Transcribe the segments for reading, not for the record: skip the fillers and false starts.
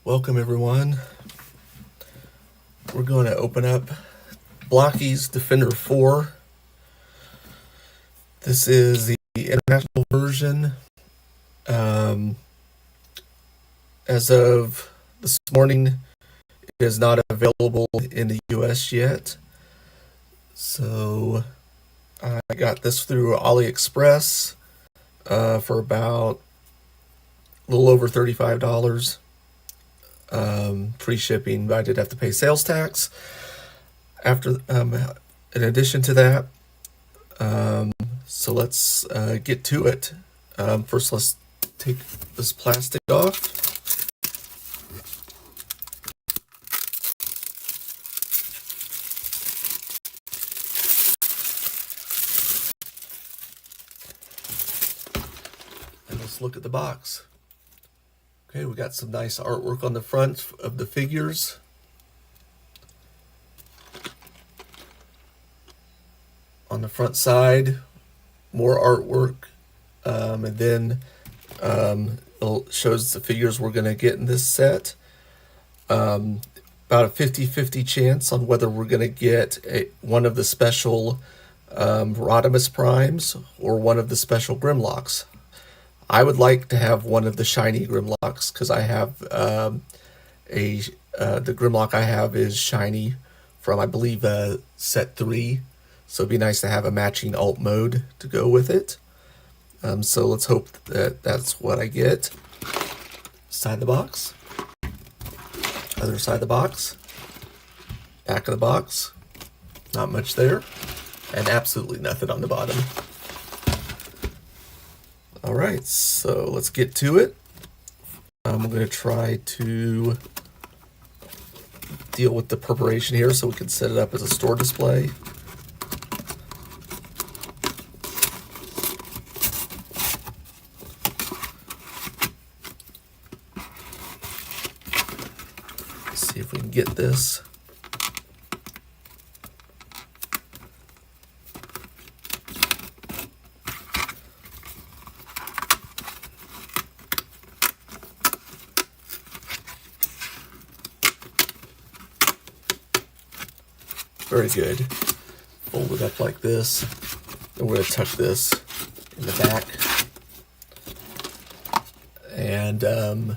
Welcome everyone. We're going to open up Blokees Defender 4. This is the international version. As of this morning, it is not available in the US yet. So I got this through AliExpress for about a little over $35. Free shipping, but I did have to pay sales tax. After, in addition to that, so let's get to it. First, let's take this plastic off. And let's look at the box. Okay, we got some nice artwork on the front of the figures. On the front side, more artwork, and then it shows the figures we're going to get in this set. About a 50-50 chance on whether we're going to get one of the special Rodimus Primes or one of the special Grimlocks. I would like to have one of the shiny Grimlocks because I have the Grimlock I have is shiny from, I believe, set 3. So it'd be nice to have a matching alt mode to go with it. So let's hope that that's what I get. Side of the box. Other side of the box. Back of the box. Not much there. And absolutely nothing on the bottom. Alright, so let's get to it. I'm going to try to deal with the preparation here so we can set it up as a store display. Let's see if we can get this. Very good. Fold it up like this. And we're going to tuck this in the back. And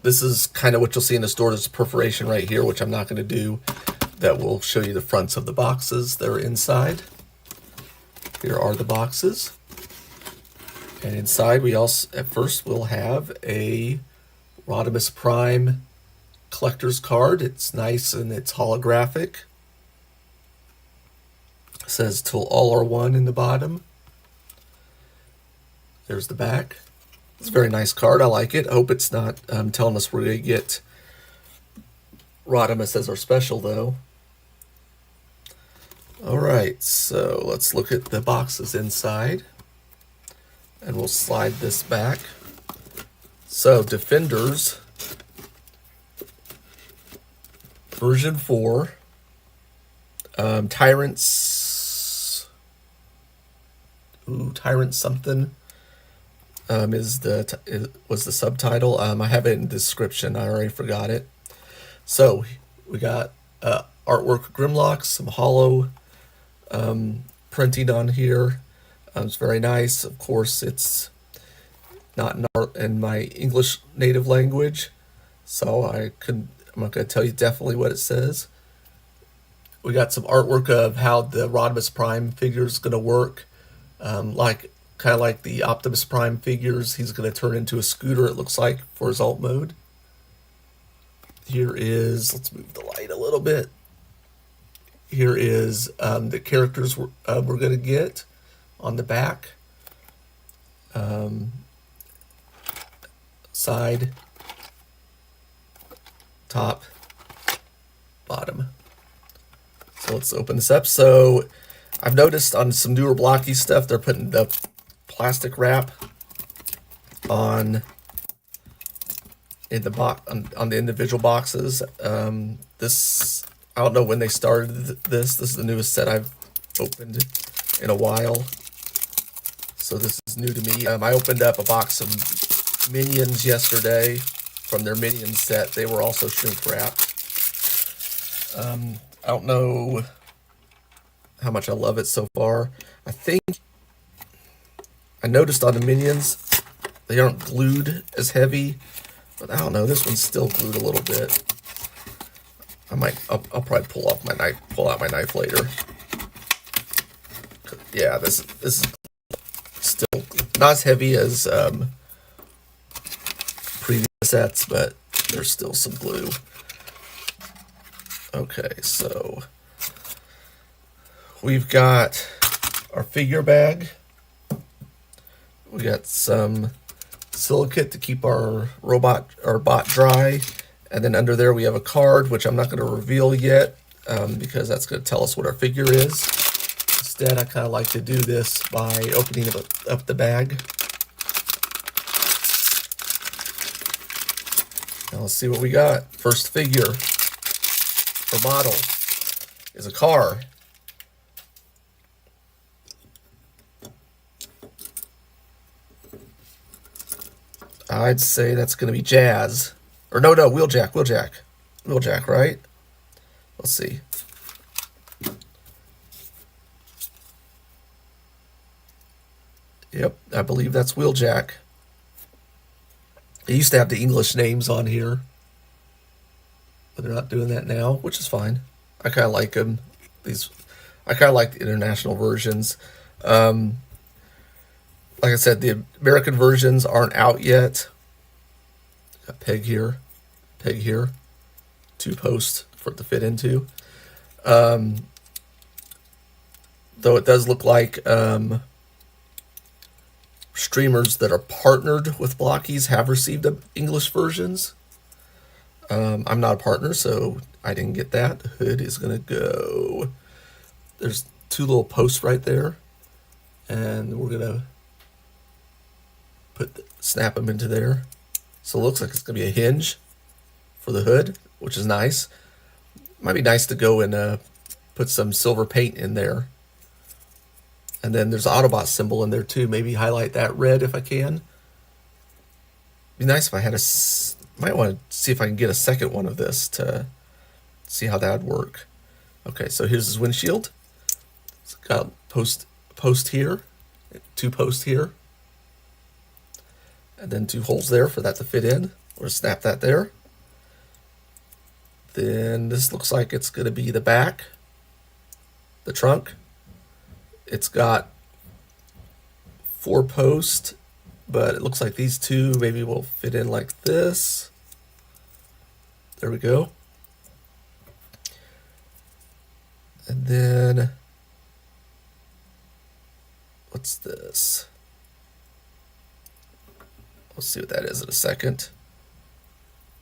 this is kind of what you'll see in the store. There's perforation right here, which I'm not going to do. That will show you the fronts of the boxes that are inside. Here are the boxes. And inside we also, at first, we'll have a Rodimus Prime collector's card. It's nice and it's holographic. It says "Till all are one" in the bottom. There's the back. It's a very nice card. I like it. I hope it's not telling us we're going to get Rodimus as our special, though. Alright, so let's look at the boxes inside. And we'll slide this back. So, Defenders, version 4. Tyrants something was the subtitle. I have it in the description. I already forgot it. So we got artwork Grimlock, some hollow printing on here. It's very nice. Of course, it's not in my English native language, so I'm not going to tell you definitely what it says. We got some artwork of how the Rodimus Prime figure is going to work. Kind of like the Optimus Prime figures. He's going to turn into a scooter, it looks like, for his alt mode. Here is, let's move the light a little bit. Here is the characters we're going to get on the back. Side, top, bottom. So let's open this up. So I've noticed on some newer Blokees stuff, they're putting the plastic wrap on in the box on the individual boxes. This, I don't know when they started this. This is the newest set I've opened in a while, so this is new to me. I opened up a box of Minions yesterday from their Minions set. They were also shrink wrapped. I don't know how much I love it so far. I noticed on the Minions, they aren't glued as heavy, but I don't know, this one's still glued a little bit. I'll probably pull out my knife later. Yeah, this is still not as heavy as previous sets, but there's still some glue. Okay, so we've got our figure bag. We got some silicate to keep our bot dry. And then under there we have a card, which I'm not going to reveal yet because that's going to tell us what our figure is. Instead, I kind of like to do this by opening up the bag. Now let's see what we got. First figure or model is a car. I'd say that's going to be Jazz. Or no, Wheeljack, right? Let's see. Yep, I believe that's Wheeljack. They used to have the English names on here, but they're not doing that now, which is fine. I kind of like them. I kind of like the international versions. Like I said, the American versions aren't out yet. Got peg here, 2 posts for it to fit into. Though it does look like streamers that are partnered with Blokees have received English versions. I'm not a partner, so I didn't get that. The hood is going to go... There's 2 little posts right there, and we're going to snap them into there. So it looks like it's going to be a hinge for the hood, which is nice. Might be nice to go and put some silver paint in there. And then there's an Autobot symbol in there too. Maybe highlight that red if I can. Be nice if I had might want to see if I can get a second one of this to see how that would work. Okay, so here's his windshield. It's got post here, 2 posts here. And then 2 holes there for that to fit in. Or snap that there. Then this looks like it's going to be the back, the trunk. It's got 4 posts, but it looks like these 2 maybe will fit in like this. There we go. And then, what's this? We'll see what that is in a second.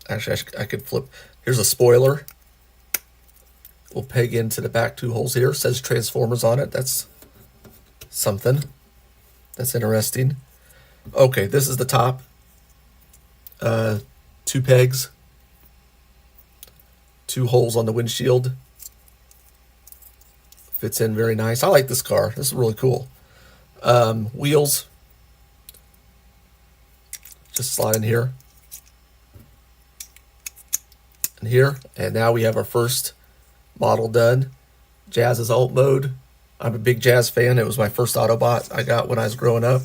Actually, I could flip. Here's a spoiler. We'll peg into the back 2 holes here. It says Transformers on it. That's something. That's interesting. Okay, this is the top. 2 pegs. 2 holes on the windshield. Fits in very nice. I like this car. This is really cool. Wheels. Just slide in here. And here. And now we have our first model done. Jazz's alt mode. I'm a big Jazz fan. It was my first Autobot I got when I was growing up.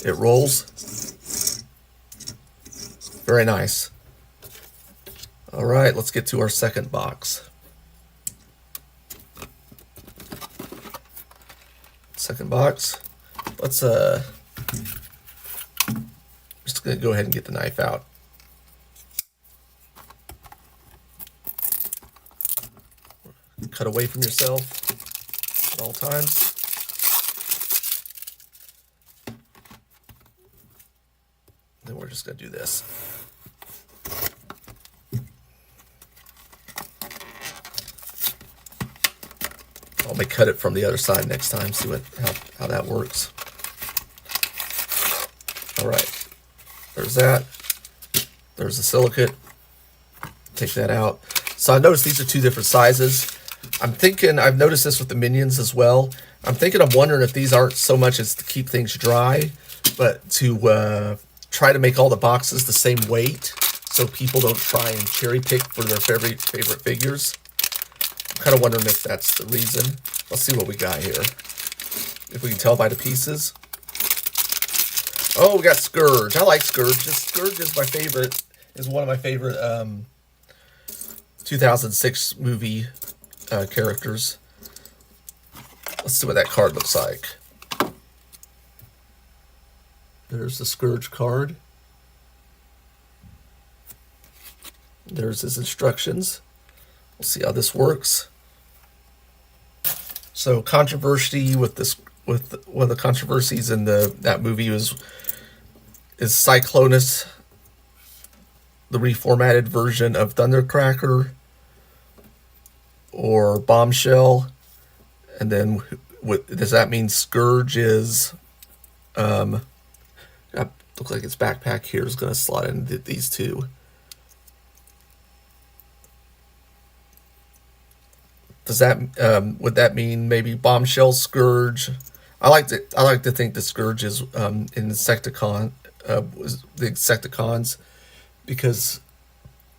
It rolls. Very nice. All right, let's get to our second box. Second box. Let's just gonna go ahead and get the knife out. Cut away from yourself at all times. Then we're just gonna do this. I'll may cut it from the other side next time, see how that works. All right, there's that. There's the silicate. Take that out. So I noticed these are 2 different sizes. I'm thinking, I've noticed this with the Minions as well. I'm wondering if these aren't so much as to keep things dry, but to try to make all the boxes the same weight. so people don't try and cherry pick for their favorite figures. I'm kind of wondering if that's the reason. Let's see what we got here. If we can tell by the pieces. Oh, we got Scourge. I like Scourge. Scourge is my favorite. Is one of my favorite 2006 movie characters. Let's see what that card looks like. There's the Scourge card. There's his instructions. We'll see how this works. So controversy with this, with one of the controversies in that movie is Cyclonus the reformatted version of Thundercracker or Bombshell? And then what does that mean? Scourge is looks like its backpack here is going to slot into these two. Does that would that mean maybe Bombshell, Scourge? I like to think the Scourge is in Insecticon, the Insecticons, because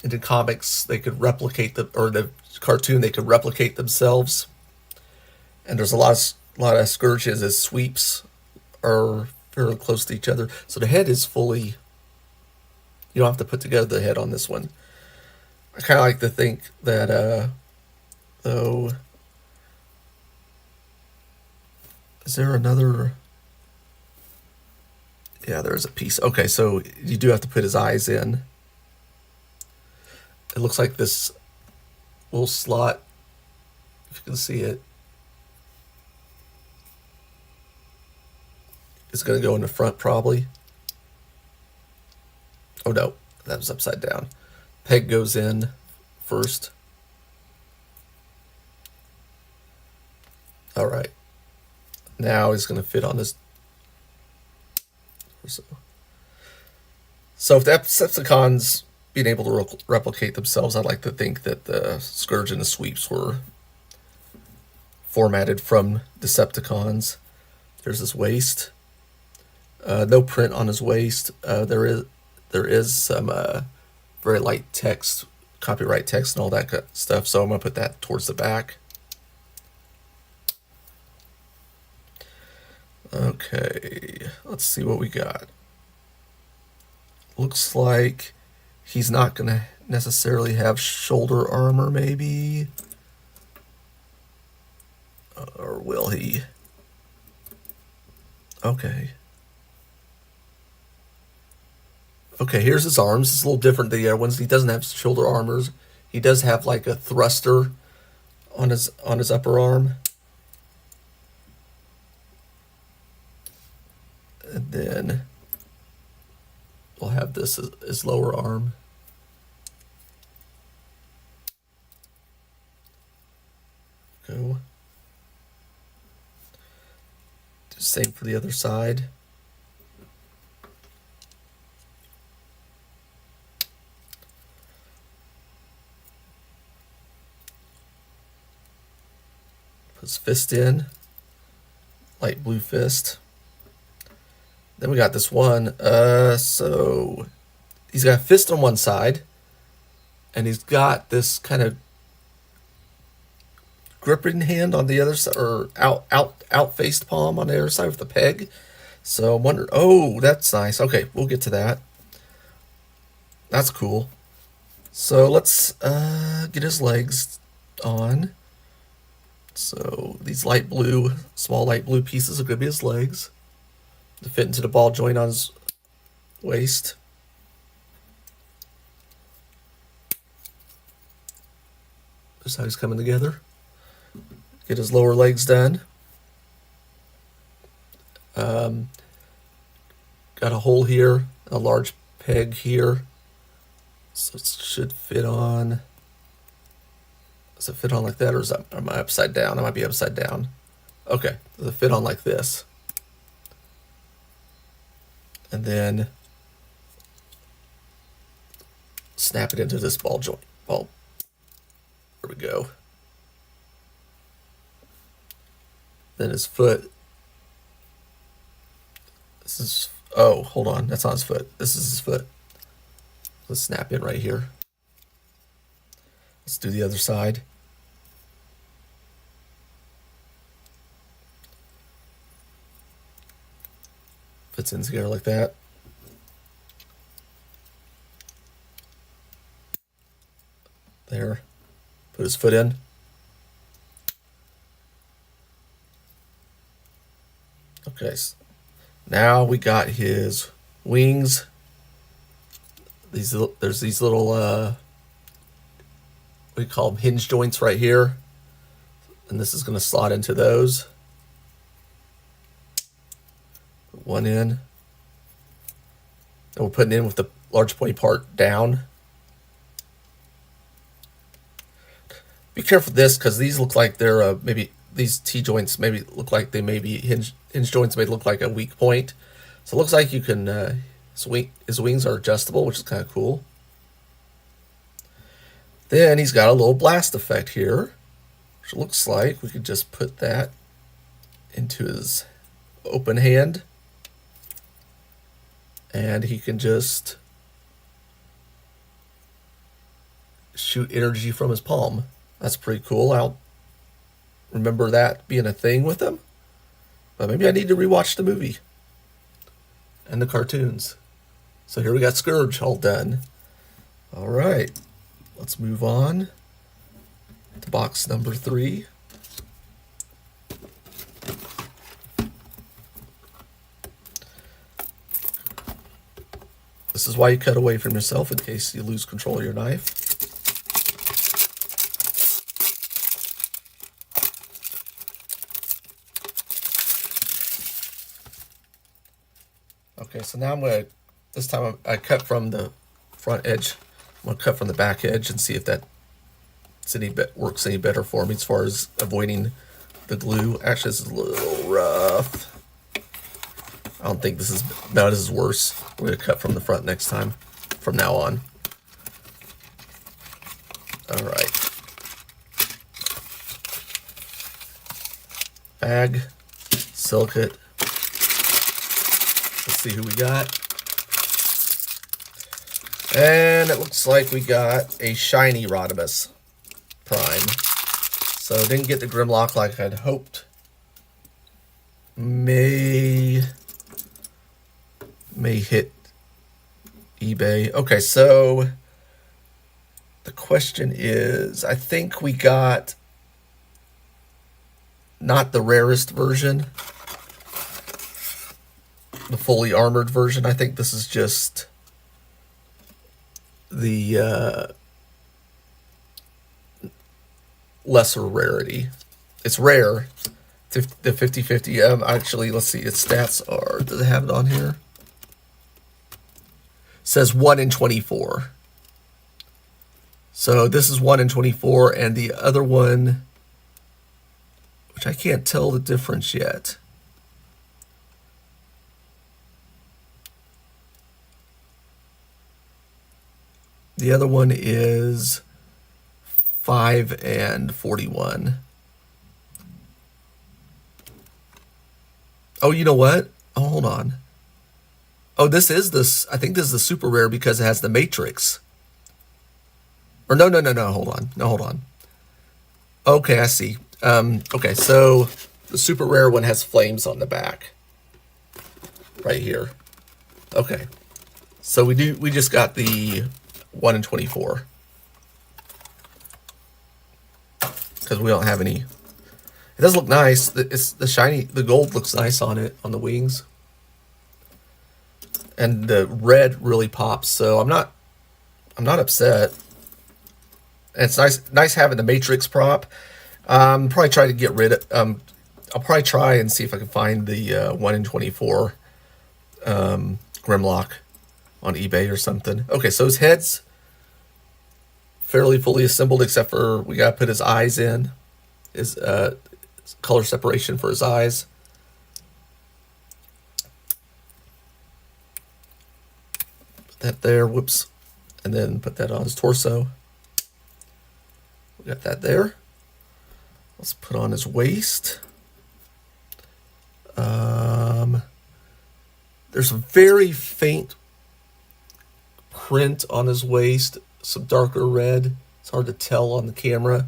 in the comics they could replicate or the cartoon they could replicate themselves, and there's a lot of Scourges as sweeps are fairly close to each other. So the head is fully. You don't have to put together the head on this one. I kind of like to think that. So, is there another? Yeah, there's a piece. Okay, so you do have to put his eyes in. It looks like this little slot, if you can see it, is going to go in the front probably. Oh no, that was upside down. Peg goes in first. All right. Now he's going to fit on this. So if the Decepticons being able to replicate themselves, I'd like to think that the Scourge and the Sweeps were formatted from Decepticons. There's his waist. No print on his waist. There is some very light text, copyright text and all that stuff, so I'm going to put that towards the back. Okay, let's see what we got. Looks like he's not going to necessarily have shoulder armor, maybe. Or will he? Okay. Okay, here's his arms. It's a little different than the other ones. He doesn't have shoulder armors. He does have like a thruster on his upper arm. And then we'll have this as his lower arm. Go. Do the same for the other side. Put his fist in. Light blue fist. Then we got this one. So he's got a fist on one side, and he's got this kind of gripping hand on the other side, or out faced palm on the other side with the peg. So I'm wondering. Oh, that's nice. Okay, we'll get to that. That's cool. So let's get his legs on. So these small light blue pieces are going to be his legs to fit into the ball joint on his waist. This is how he's coming together. Get his lower legs done. Got a hole here, a large peg here. So it should fit on. Does it fit on like that, or am I upside down? I might be upside down. Okay, does it fit on like this? And then snap it into this ball joint. There we go. Then his foot. Oh, hold on. That's not his foot. This is his foot. Let's snap in right here. Let's do the other side. Fits in together like that. There. Put his foot in. Okay. Now we got his wings. There's these little what do you call them? Hinge joints right here. And this is going to slot into those. Put one in. And we're putting in with the large pointy part down. Be careful with this because these look like they're maybe these T-joints maybe look like they may be hinge joints may look like a weak point. So it looks like you can his wings are adjustable, which is kind of cool. Then he's got a little blast effect here, which looks like we could just put that into his open hand. And he can just shoot energy from his palm. That's pretty cool. I'll remember that being a thing with him. But maybe I need to rewatch the movie and the cartoons. So here we got Scourge all done. All right. Let's move on to box number 3. This is why you cut away from yourself in case you lose control of your knife. Okay, so now this time I cut from the front edge. I'm going to cut from the back edge and see if that works any better for me as far as avoiding the glue. Actually, this is a little rough. I don't think this is, no, this is worse. We're going to cut from the front next time, from now on. All right. Bag, silicate. Let's see who we got. And it looks like we got a shiny Rodimus Prime. So didn't get the Grimlock like I'd hoped. May hit eBay. Okay, so the question is, I think we got not the rarest version, the fully armored version. I think this is just the lesser rarity. It's rare. The 50/50. Actually, let's see. Its stats are. Does it have it on here? It says 1 in 24. So this is 1 in 24, and the other one, which I can't tell the difference yet. The other one is 5 and 41. Oh, you know what? Oh, hold on. Oh, this is this. I think this is the super rare because it has the Matrix. Or no. Hold on. No, hold on. Okay, I see. Okay, so the super rare one has flames on the back. Right here. Okay. So we just got the 1 in 24. Because we don't have any. It does look nice. It's the shiny, the gold looks nice on it, on the wings. And the red really pops, so I'm not upset. And it's nice having the Matrix prop. Probably try to get rid of. I'll probably try and see if I can find the 1 in 24 Grimlock on eBay or something. Okay, so his head's fairly fully assembled, except for we gotta put his eyes in. His color separation for his eyes. Put that there. Whoops. And then put that on his torso. We got that there. Let's put on his waist. There's a very faint print on his waist, some darker red. It's hard to tell on the camera.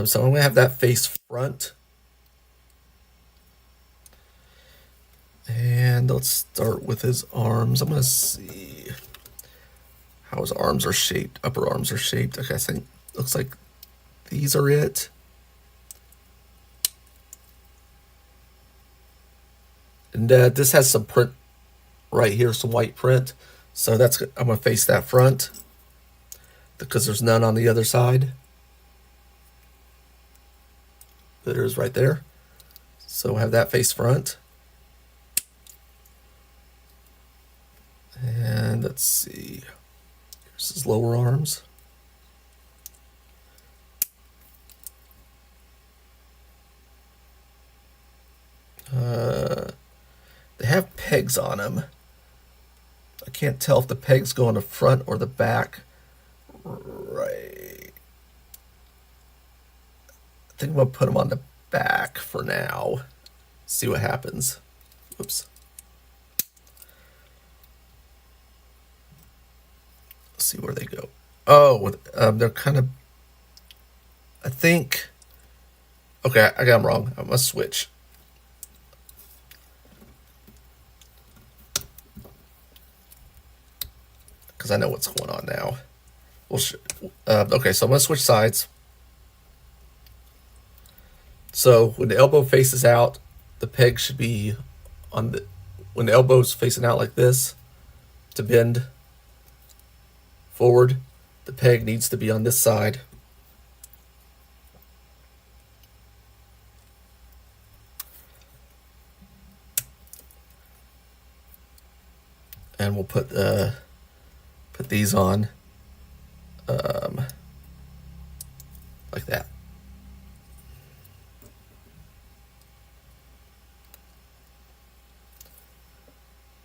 So I'm going to have that face front. And let's start with his arms. I'm going to see how his arms are shaped, upper arms are shaped. Okay, I think looks like these are it. And this has some print right here, some white print. So I'm going to face that front because there's none on the other side. There is right there. So have that face front. And let's see. Here's his lower arms. They have pegs on them. I can't tell if the pegs go on the front or the back. Right. I think I'm going to put them on the back for now. See what happens. Oops. Let's see where they go. Oh, they're kind of... I think... Okay, I got them wrong. I must switch. Because I know what's going on now. Okay, so I'm going to switch sides. So when the elbow faces out, the peg should be on the... When the elbow's facing out like this, to bend forward, the peg needs to be on this side. And we'll put these on like that.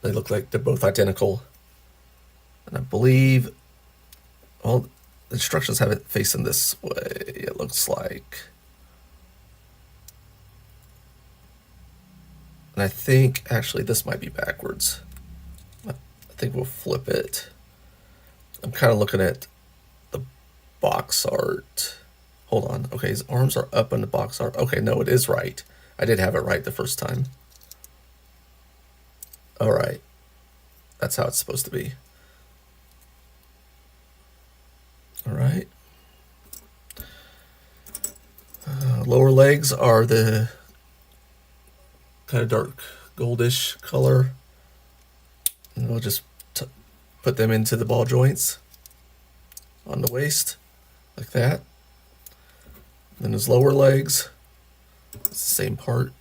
They look like they're both identical. And I believe, well, the instructions have it facing this way, it looks like. And I think, actually, this might be backwards. I think we'll flip it. I'm kind of looking at the box art. Hold on. Okay, his arms are up in the box art. Okay, no, it is right. I did have it right the first time. All right. That's how it's supposed to be. All right. Lower legs are the kind of dark goldish color. And we'll just put them into the ball joints on the waist, like that. Then his lower legs, it's the same part.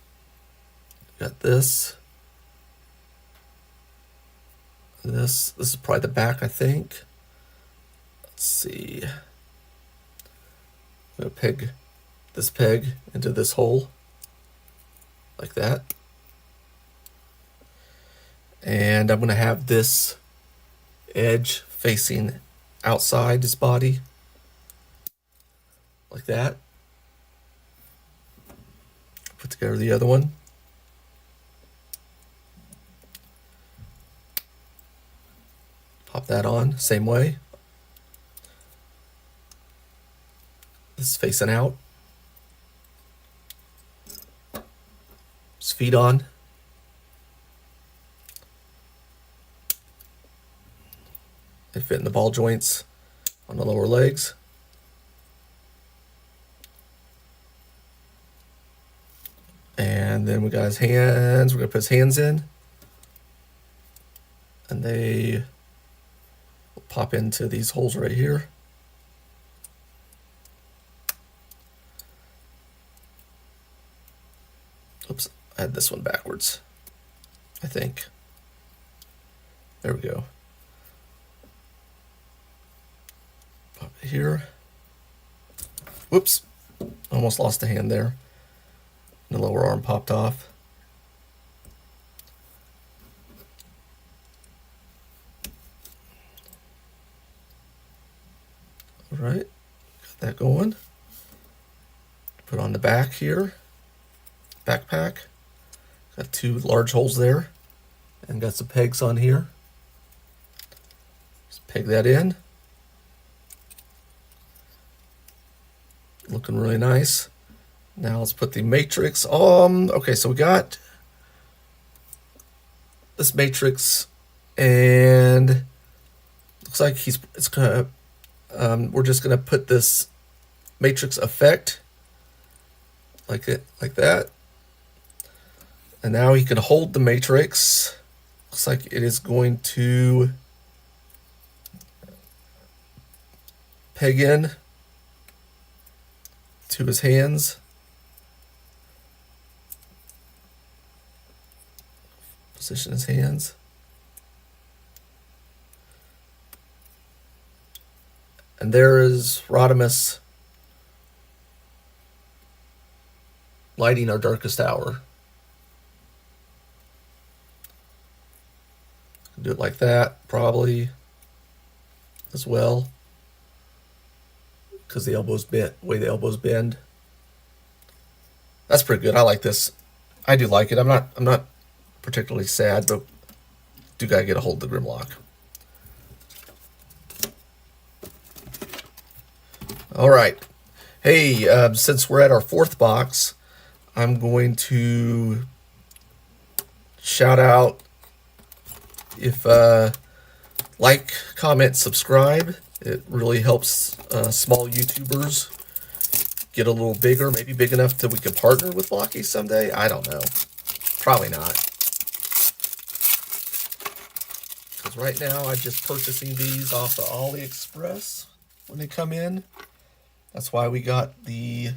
Got this. This is probably the back, I think. Let's see. I'm gonna peg this peg into this hole, like that. And I'm gonna have this edge facing outside his body, like that. Put together the other one. Pop that on, same way. This is facing out. His feet on. They fit in the ball joints on the lower legs. And then we got his hands. We're going to put his hands in. And they will pop into these holes right here. Oops, I had this one backwards, I think. There we go. Pop it here. Whoops, almost lost a hand there. The lower arm popped off. All right, got that going. Put on the back here. Backpack. Got two large holes there. And got some pegs on here. Just Peg that in. Looking really nice. Now let's put the matrix on. Okay, so we got this matrix, and looks like we're just gonna put this matrix effect like that. And now he can hold the matrix. Looks like it is going to peg in to his hands. Position his hands. And there is Rodimus lighting our darkest hour. Do it like that, probably, as well, because the elbows bent, way the elbows bend. That's pretty good. I like this. I do like it. I'm not particularly sad, but do gotta get a hold of the Grimlock. All right. Hey, since we're at our fourth box, I'm going to shout out, if like, comment, subscribe. It really helps small YouTubers get a little bigger, maybe big enough that we could partner with Blokees someday. I don't know. Probably not. Because right now I'm just purchasing these off of AliExpress when they come in. That's why we got the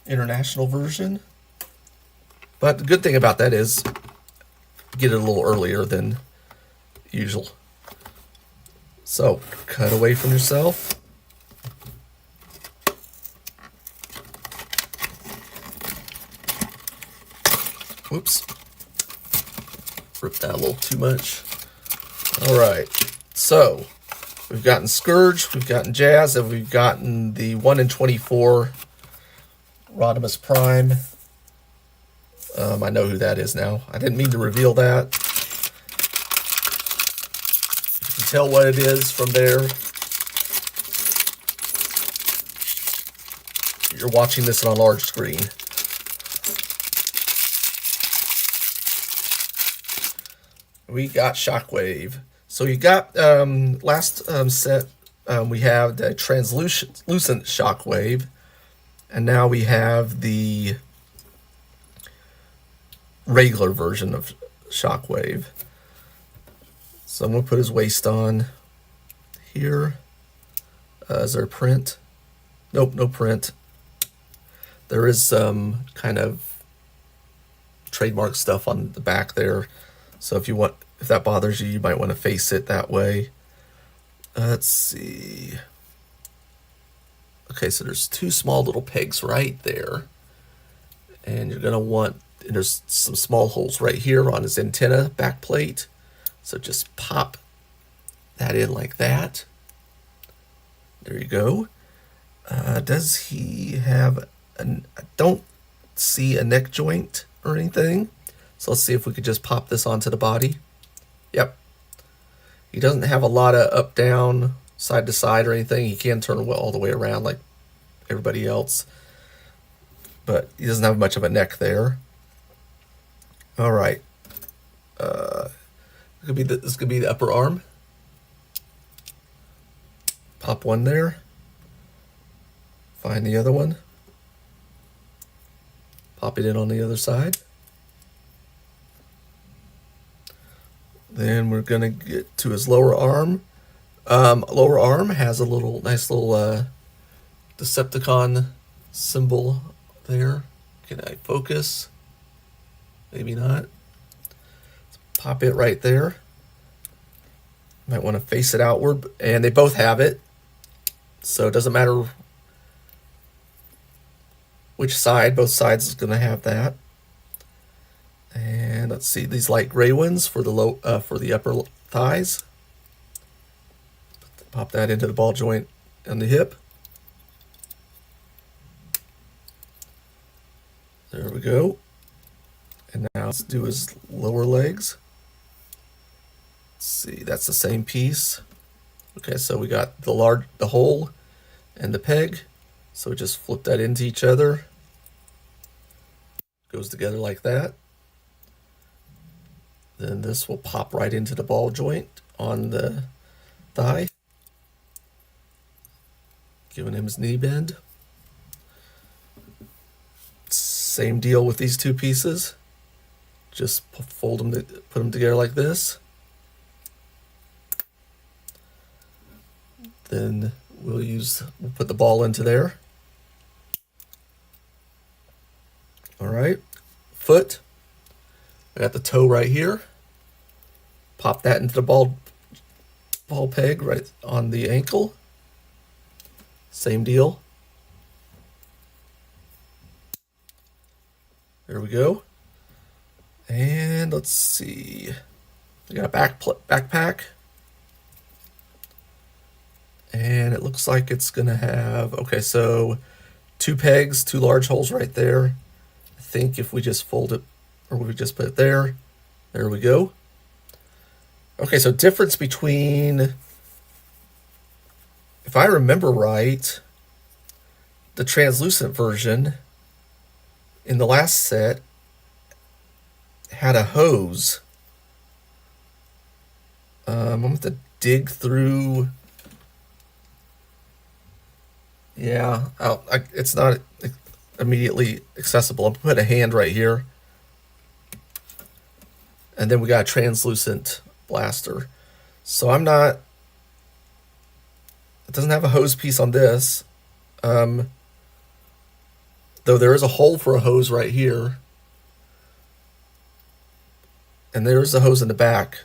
international version. But the good thing about that is get it a little earlier than usual. So, cut away from yourself. Whoops. Ripped that a little too much. Alright, so we've gotten Scourge, we've gotten Jazz, and we've gotten the 1 in 24 Rodimus Prime. I know who that is now. I didn't mean to reveal that. You can tell what it is from there. You're watching this on a large screen. We got Shockwave. So you got last set we have the translucent Shockwave, and now we have the regular version of Shockwave. So I'm gonna put his waist on here. Is there a print? Nope, no print. There is some kind of trademark stuff on the back there. So if that bothers you, you might want to face it that way. Let's see. Okay, so there's two small little pegs right there. And you're gonna want, and there's some small holes right here on his antenna back plate. So just pop that in like that. There you go. Does he have I don't see a neck joint or anything. So let's see if we could just pop this onto the body. Yep. He doesn't have a lot of up, down, side to side or anything. He can turn all the way around like everybody else. But he doesn't have much of a neck there. All right. This could be the upper arm. Pop one there. Find the other one. Pop it in on the other side. Then we're gonna get to his lower arm. Lower arm has a nice little Decepticon symbol there. Can I focus? Maybe not. Pop it right there. Might want to face it outward, and they both have it. So it doesn't matter which side, both sides is gonna have that. And let's see, these light gray ones for the upper thighs. Pop that into the ball joint on the hip. There we go. And now let's do his lower legs. Let's see, that's the same piece. Okay, so we got the hole and the peg. So we just flip that into each other. Goes together like that. Then this will pop right into the ball joint on the thigh, giving him his knee bend. Same deal with these two pieces. Just fold them, put them together like this. Then we'll put the ball into there. All right, foot. I got the toe right here. Pop that into the ball peg right on the ankle. Same deal. There we go. And let's see. We got a backpack. And it looks like it's going to have, okay, so 2 pegs, 2 large holes right there. I think if we just fold it, or we just put it there, there we go. Okay, so difference between, if I remember right, the translucent version in the last set had a hose. I'm going to dig through. Yeah, it's not immediately accessible. I'm going to put a hand right here. And then we got a translucent blaster. So it doesn't have a hose piece on this. Though there is a hole for a hose right here. And there is a hose in the back.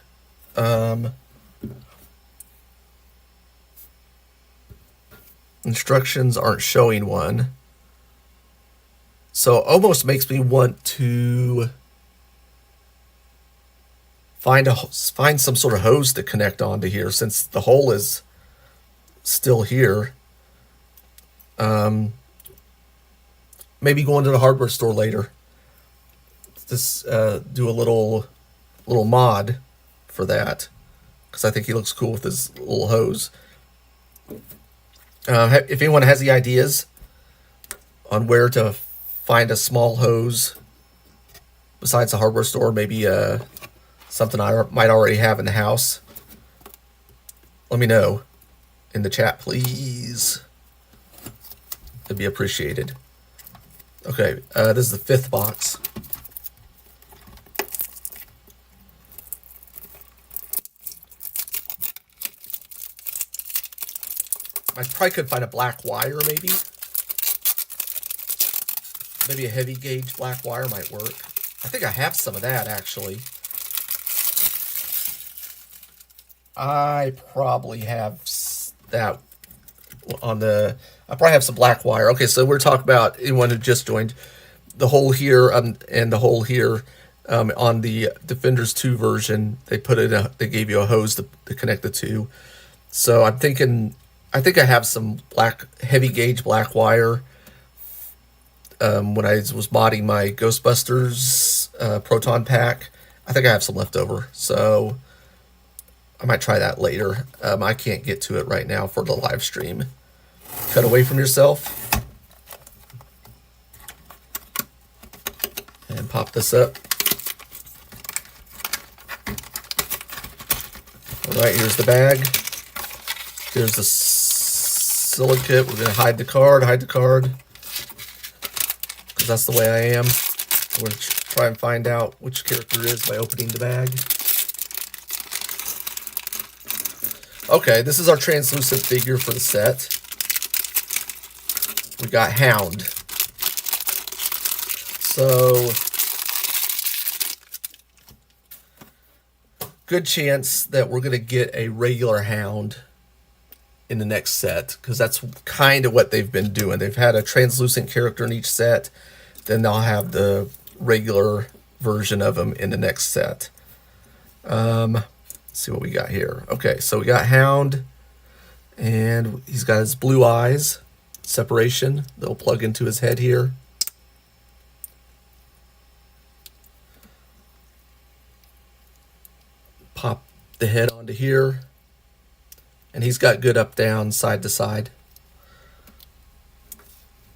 Instructions aren't showing one. So it almost makes me want to find some sort of hose to connect onto here, since the hole is still here. Maybe go into the hardware store later. Just do a little mod for that, because I think he looks cool with his little hose. If anyone has any ideas on where to find a small hose besides the hardware store, maybe something I might already have in the house, let me know in the chat, please. It'd be appreciated. Okay, this is the 5th box. I probably could find a black wire, maybe. Maybe a heavy gauge black wire might work. I think I have some of that, actually. I probably have that on the... I probably have some black wire. Okay, so we're talking about anyone who just joined. The hole here and the hole here on the Defenders 2 version, they gave you a hose to connect the two. So I'm thinking... I think I have some heavy gauge black wire when I was modding my Ghostbusters Proton pack. I think I have some left over, so I might try that later. I can't get to it right now for the live stream. Cut away from yourself. And pop this up. All right, here's the bag. Here's the silicate. We're going to hide the card, because that's the way I am. We're going to try and find out which character it is by opening the bag. Okay, this is our translucent figure for the set. We got Hound. So, good chance that we're going to get a regular Hound in the next set, because that's kind of what they've been doing. They've had a translucent character in each set, then they'll have the regular version of them in the next set. Let's see what we got here. Okay, so we got Hound, and he's got his blue eyes, separation. They'll plug into his head here. Pop the head onto here. And he's got good up, down, side to side.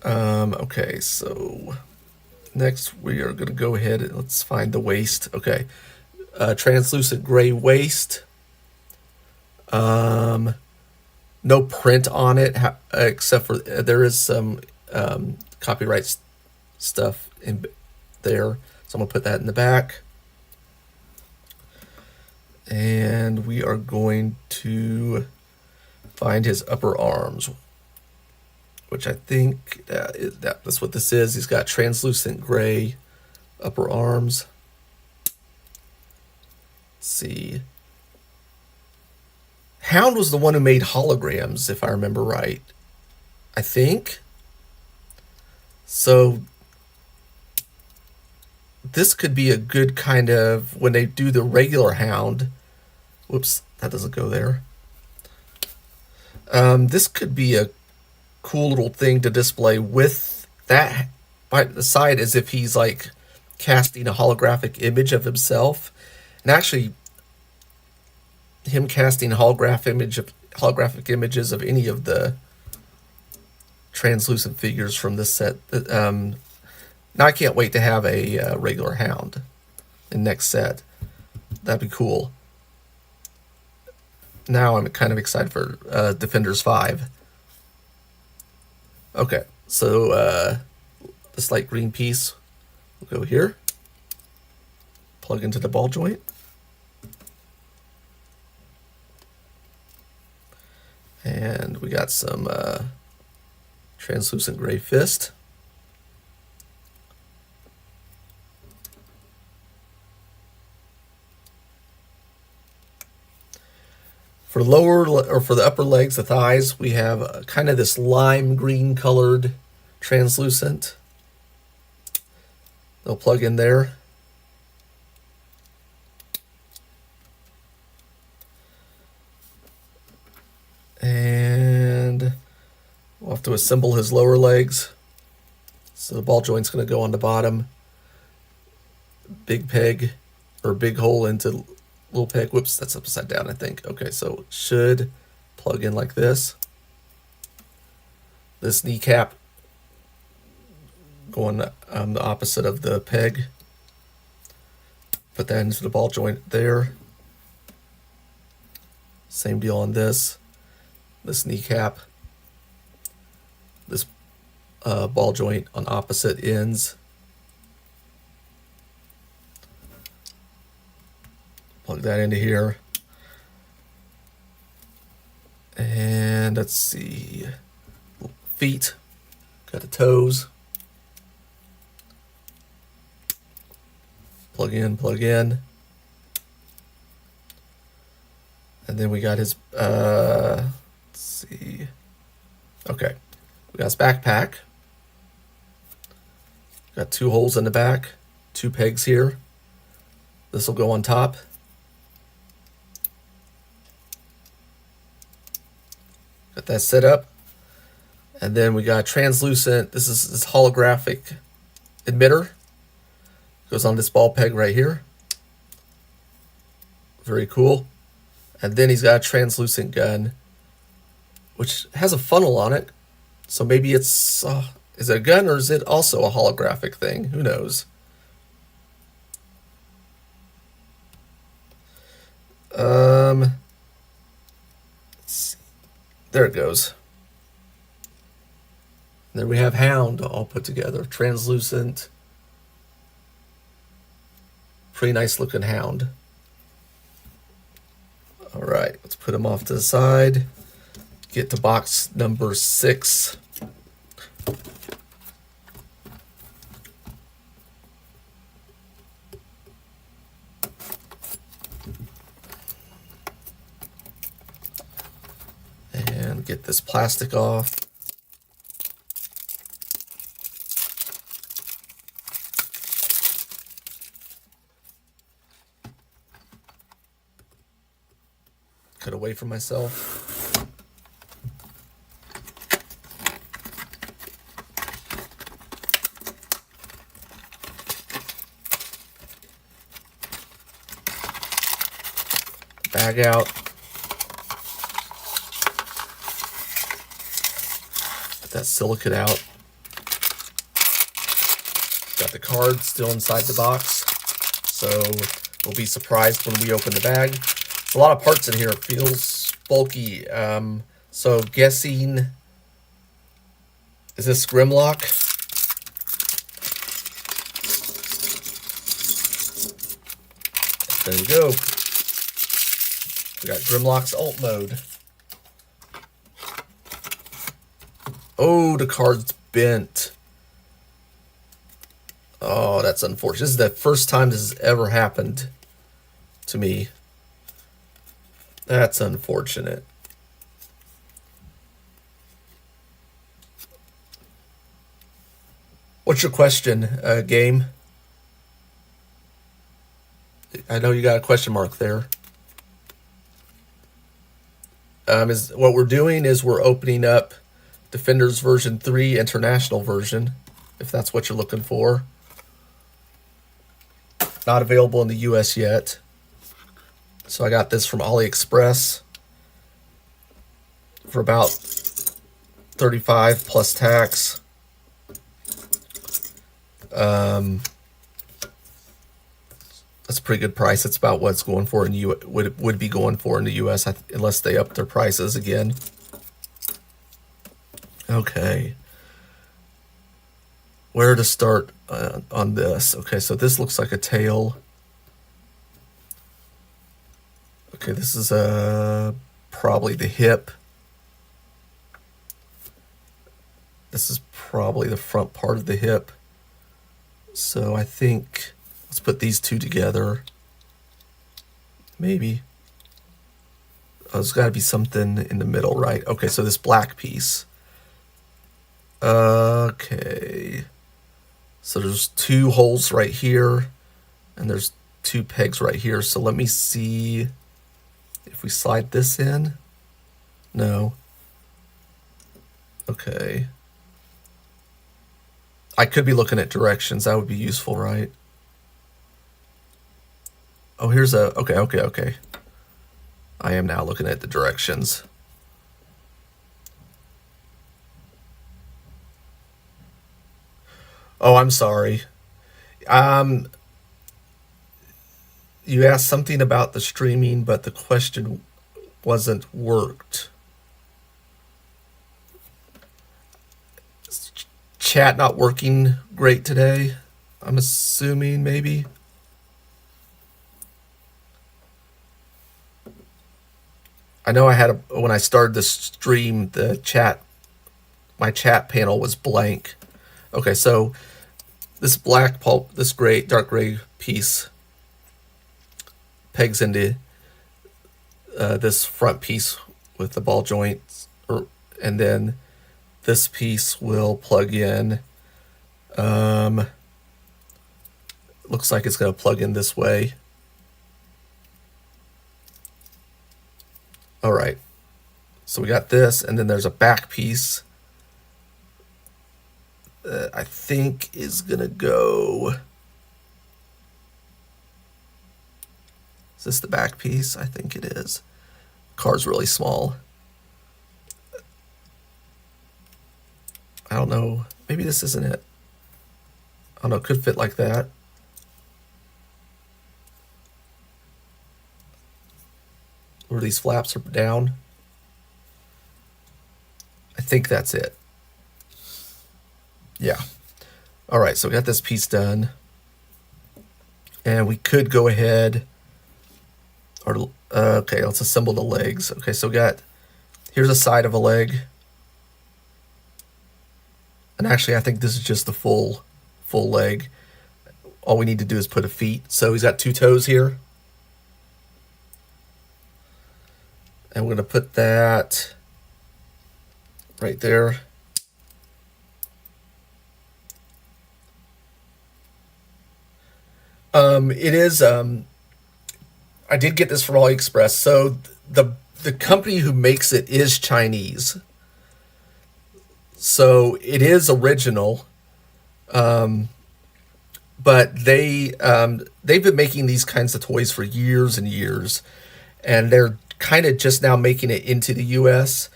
Okay, so next we are going to go ahead and let's find the waist. Okay, translucent gray waist. No print on it, except for there is some copyright stuff in there. So I'm going to put that in the back. And we are going to find his upper arms, which I think that's what this is. He's got translucent gray upper arms. Let's see. Hound was the one who made holograms, if I remember right. I think. So this could be a good kind of, when they do the regular Hound. Whoops, that doesn't go there. This could be a cool little thing to display with that by the side, as if he's like casting a holographic image of himself. And actually, him casting holographic images of any of the translucent figures from this set. Now I can't wait to have a regular Hound in next set. That'd be cool. Now I'm kind of excited for Defenders 5. Okay, so this light green piece will go here. Plug into the ball joint. And we got some translucent gray fist. For the upper legs, the thighs, we have kind of this lime green colored translucent. They'll plug in there. And we'll have to assemble his lower legs. So the ball joint's going to go on the bottom. Big peg, or big hole into little peg. Whoops, that's upside down, I think. Okay, so it should plug in like this. This kneecap going the opposite of the peg. Put that into the ball joint there. Same deal on this. This kneecap. This ball joint on opposite ends. Plug that into here. And let's see. Feet. Got the toes. Plug in, plug in. And then we got his, let's see. Okay. We got his backpack. Got 2 holes in the back. 2 pegs here. This will go on top. Got that set up. And then we got translucent, this is this holographic emitter. Goes on this ball peg right here. Very cool. And then he's got a translucent gun, which has a funnel on it. So maybe it's, is it a gun or is it also a holographic thing? Who knows? Let's see. There it goes. There we have Hound all put together. Translucent. Pretty nice looking Hound. All right, let's put him off to the side. Get to box number 6. And get this plastic off. Cut away from myself. Bag out. that silicate out. Got the card still inside the box, so we'll be surprised when we open the bag. There's a lot of parts in here. It feels bulky. So guessing, is this Grimlock? There you go. We got Grimlock's alt mode. Oh, the card's bent. Oh, that's unfortunate. This is the first time this has ever happened to me. That's unfortunate. What's your question, game? I know you got a question mark there. What we're doing is we're opening up Defenders version 3 international version, if that's what you're looking for. Not available in the US yet. So I got this from AliExpress for about $35 plus tax. That's a pretty good price. It's about what it's going for in would be going for in the US, unless they up their prices again. Okay. Where to start on this? Okay, so this looks like a tail. Okay, this is probably the hip. This is probably the front part of the hip. So I think let's put these two together. Maybe. Oh, there's got to be something in the middle, right? Okay, so this black piece. Okay. So there's two holes right here, and there's two pegs right here. So let me see if we slide this in. No. Okay. I could be looking at directions. That would be useful, right? Oh, here's a... Okay. I am now looking at the directions. Oh, I'm sorry. You asked something about the streaming, but the question wasn't worked. Chat not working great today, I'm assuming, maybe. I know when I started this stream, my chat panel was blank. Okay, so this black pulp, this dark gray piece pegs into this front piece with the ball joints, and then this piece will plug in. Looks like it's going to plug in this way. All right, so we got this, and then there's a back piece that I think is gonna go. Is this the back piece? I think it is. Car's really small. I don't know. Maybe this isn't it. I don't know. It could fit like that. Where these flaps are down. I think that's it. Yeah. All right, so we got this piece done. And we could go ahead, okay, let's assemble the legs. Okay, so here's a side of a leg. And actually, I think this is just the full leg. All we need to do is put a feet. So he's got two toes here. And we're going to put that right there. It is, I did get this from AliExpress. So the company who makes it is Chinese. So it is original. But they've been making these kinds of toys for years and years. And they're kind of just now making it into the US.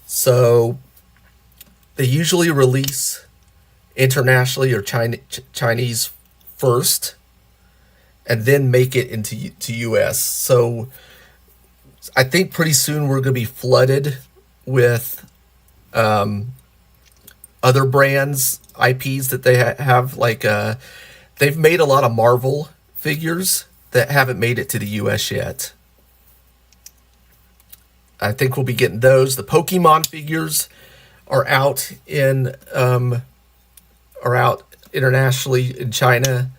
So they usually release internationally or Chinese first, and then make it into to US. So I think pretty soon we're going to be flooded with other brands IPs that they have. Like they've made a lot of Marvel figures that haven't made it to the US yet. I think we'll be getting those. The Pokemon figures are out internationally in China,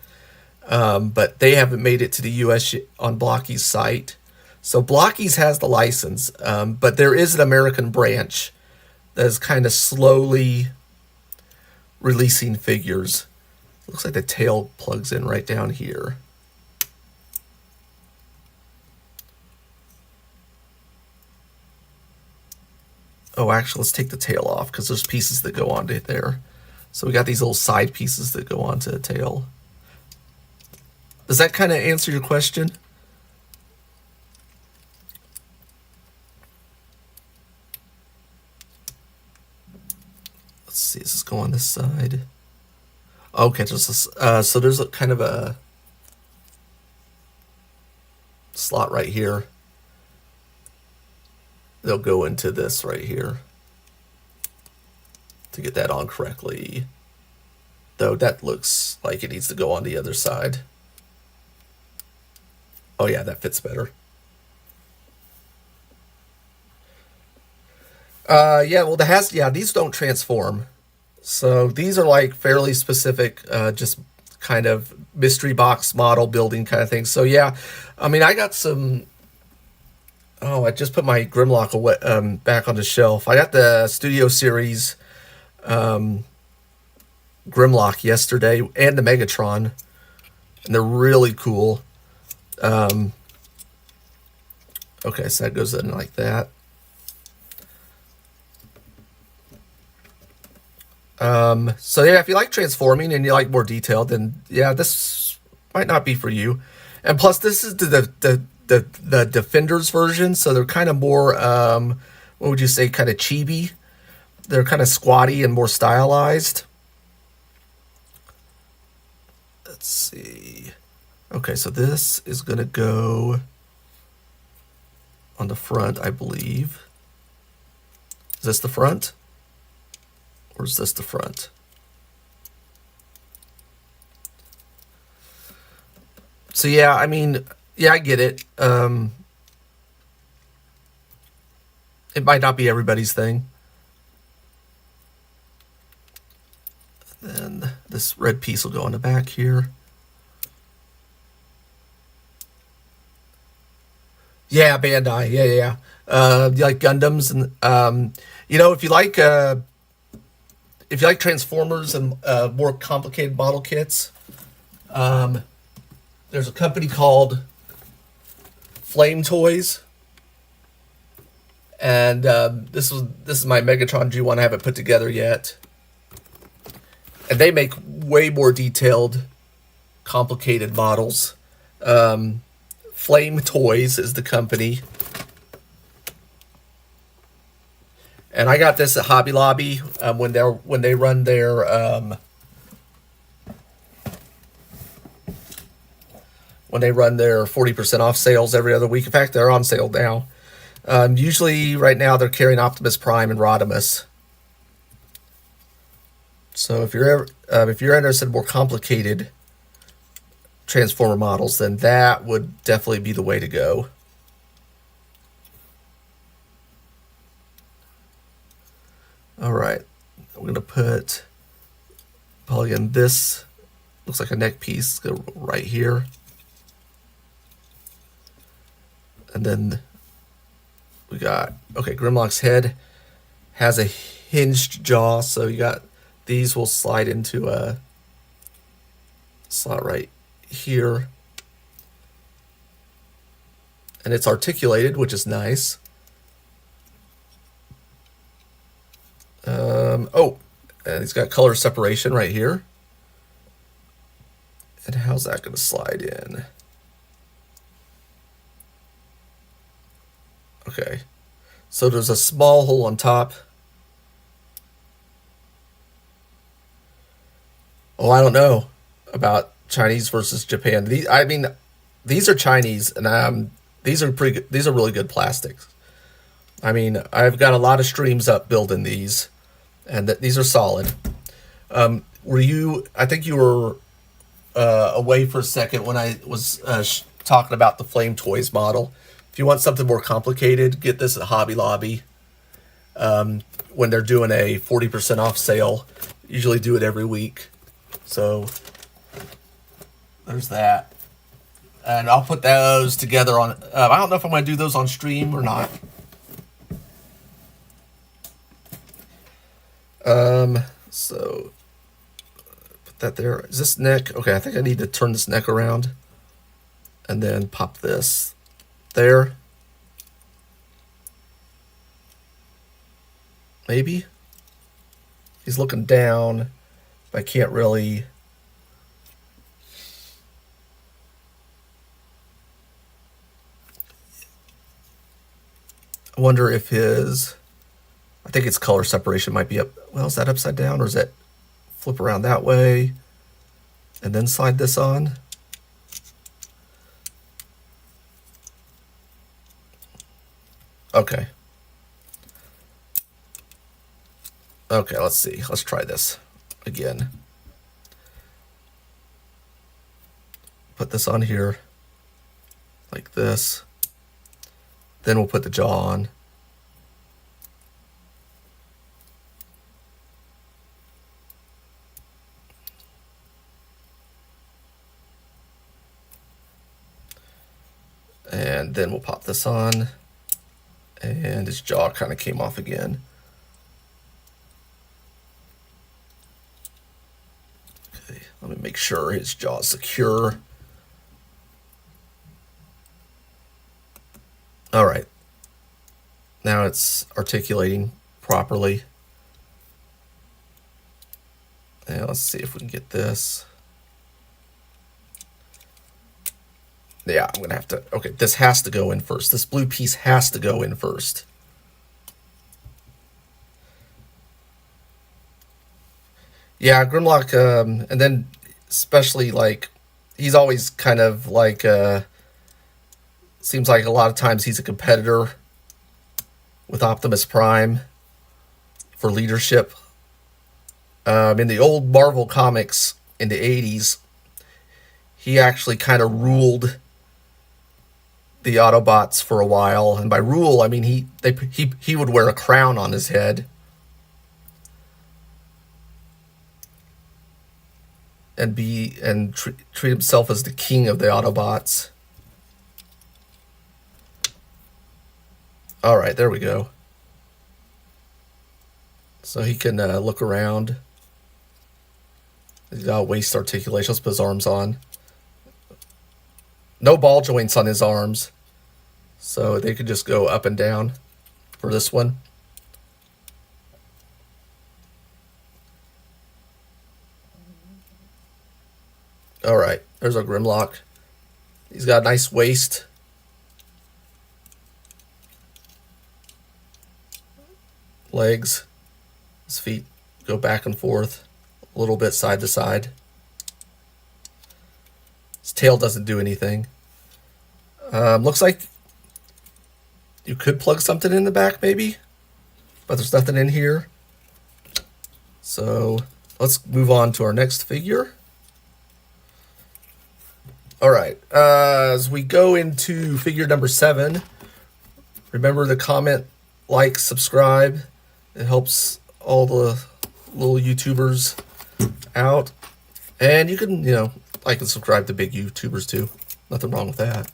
but they haven't made it to the US on Blokees' site. So Blokees has the license, but there is an American branch that is kind of slowly releasing figures. Looks like the tail plugs in right down here. Oh, actually, let's take the tail off because there's pieces that go onto there. So we got these little side pieces that go onto the tail. Does that kind of answer your question? Let's see, does this go on this side? Okay, so there's a kind of a slot right here. They'll go into this right here to get that on correctly. Though that looks like it needs to go on the other side. Oh yeah, that fits better. Yeah, well, these don't transform. So these are like fairly specific, just kind of mystery box model building kind of thing. So yeah, I mean, I got some. Oh, I just put my Grimlock away, back on the shelf. I got the Studio Series Grimlock yesterday and the Megatron, and they're really cool. Okay, so that goes in like that. So yeah, if you like transforming and you like more detail, then yeah, this might not be for you. And plus, this is the Defenders version, so they're kind of more what would you say, kind of chibi. They're kind of squatty and more stylized. Let's see. Okay, so this is gonna go on the front, I believe. Is this the front? Or is this the front? So yeah, I mean, yeah, I get it. It might not be everybody's thing. And then this red piece will go on the back here. Yeah, Bandai. Yeah. You like Gundams and if you like Transformers and more complicated model kits, there's a company called Flame Toys, and this is my Megatron G1. I haven't put together yet, and they make way more detailed, complicated models. Flame Toys is the company. And I got this at Hobby Lobby when they run their 40% off sales every other week. In fact, they're on sale now. Usually, right now they're carrying Optimus Prime and Rodimus. So if you're interested in more complicated Transformer models, then that would definitely be the way to go. All right, we're gonna put probably in this. Looks like a neck piece. Go right here, and then we got Grimlock's head has a hinged jaw, so you got these will slide into a slot right here, and it's articulated, which is nice. And he's got color separation right here. And how's that going to slide in? Okay, so there's a small hole on top, Well, I don't know about Chinese versus Japan. I mean, these are Chinese, and these are pretty good. These are really good plastics. I mean, I've got a lot of streams up building these, and these are solid. Were you? I think you were away for a second when I was talking about the Flame Toys model. If you want something more complicated, get this at Hobby Lobby. When they're doing a 40% off sale, usually do it every week. So there's that. And I'll put those together on. I don't know if I'm going to do those on stream or not. So put that there. Is this neck? Okay, I think I need to turn this neck around and then pop this there. Maybe. He's looking down, but I can't really. I wonder if his, I think its color separation might be up. Well, is that upside down, or is that flip around that way and then slide this on? Okay. Okay, let's see. Let's try this again. Put this on here like this. Then we'll put the jaw on. And then we'll pop this on. And his jaw kind of came off again. Okay, let me make sure his jaw is secure. All right. Now it's articulating properly. And let's see if we can get this. Yeah, I'm going to have to... Okay, this has to go in first. This blue piece has to go in first. Yeah, Grimlock, and then especially, like, he's always kind of like... seems like a lot of times he's a competitor with Optimus Prime for leadership. In the old Marvel comics in the 80s, he actually kind of ruled the Autobots for a while, and by rule I mean he would wear a crown on his head and treat himself as the king of the Autobots. All right, there we go. So he can look around. He's got waist articulation. Let's put his arms on. No ball joints on his arms, so they could just go up and down for this one. All right, there's our Grimlock. He's got a nice waist. Legs. His feet go back and forth a little bit side to side. His tail doesn't do anything. Looks like you could plug something in the back maybe, but there's nothing in here. So let's move on to our next figure. All right, as we go into figure number 7, remember to comment, like, subscribe. It helps all the little YouTubers out. And you can, like and subscribe to big YouTubers too. Nothing wrong with that.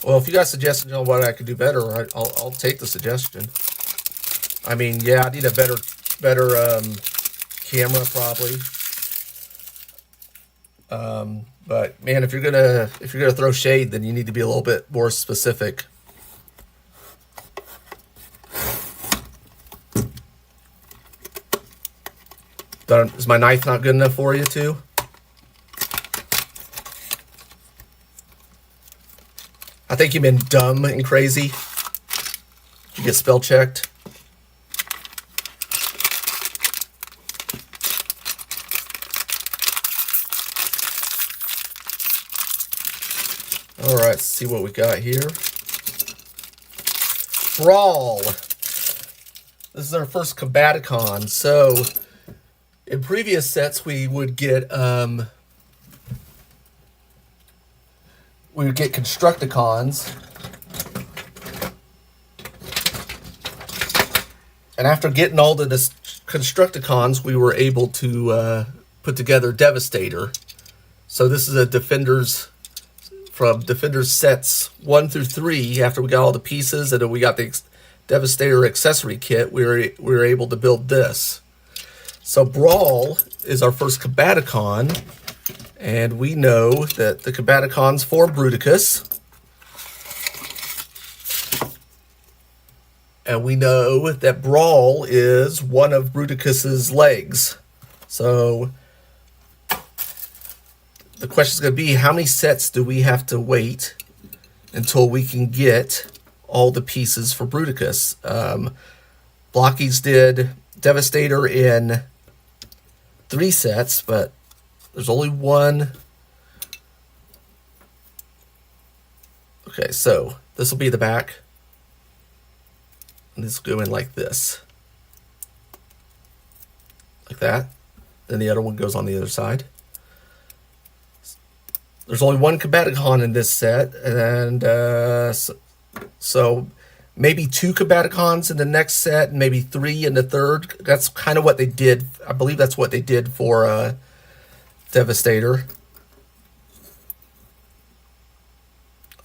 Well, if you got suggestions on what I could do better, I'll take the suggestion. I mean, yeah, I need a better camera probably. But man, if you're gonna throw shade, then you need to be a little bit more specific. Is my knife not good enough for you too? I think you meant dumb and crazy. Did you get spell checked? All right, let's see what we got here. Brawl. This is our first Combaticon. So in previous sets, we would get Constructicons. And after getting all the Constructicons, we were able to put together Devastator. So this is a Defenders, from Defenders sets 1 through 3. After we got all the pieces and then we got the Devastator accessory kit, we were able to build this. So Brawl is our first Combaticon, and we know that the Combaticons for Bruticus. And we know that Brawl is one of Bruticus's legs. So the question is going to be, how many sets do we have to wait until we can get all the pieces for Bruticus? Blokees did Devastator in 3 sets, but there's only one. Okay, so this will be the back. And this will go in like this. Like that. Then the other one goes on the other side. There's only one Combaticon in this set, and so maybe 2 Combaticons in the next set, and maybe 3 in the third. That's kind of what they did. I believe that's what they did for Devastator.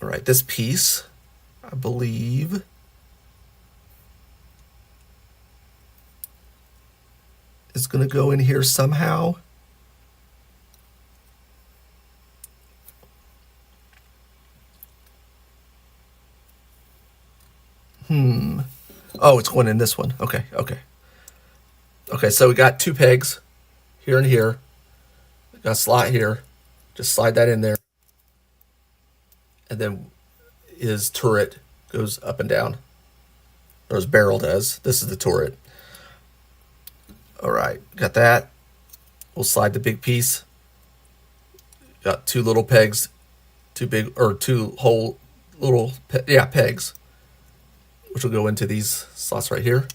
All right, this piece, I believe, is going to go in here somehow. Oh, it's going in this one. Okay. Okay, so we got 2 pegs here and here. We got a slot here. Just slide that in there. And then his turret goes up and down. Or his barrel does. This is the turret. All right, got that. We'll slide the big piece. Got 2 little pegs. 2 big, or 2 whole little, pegs, which will go into these slots right here.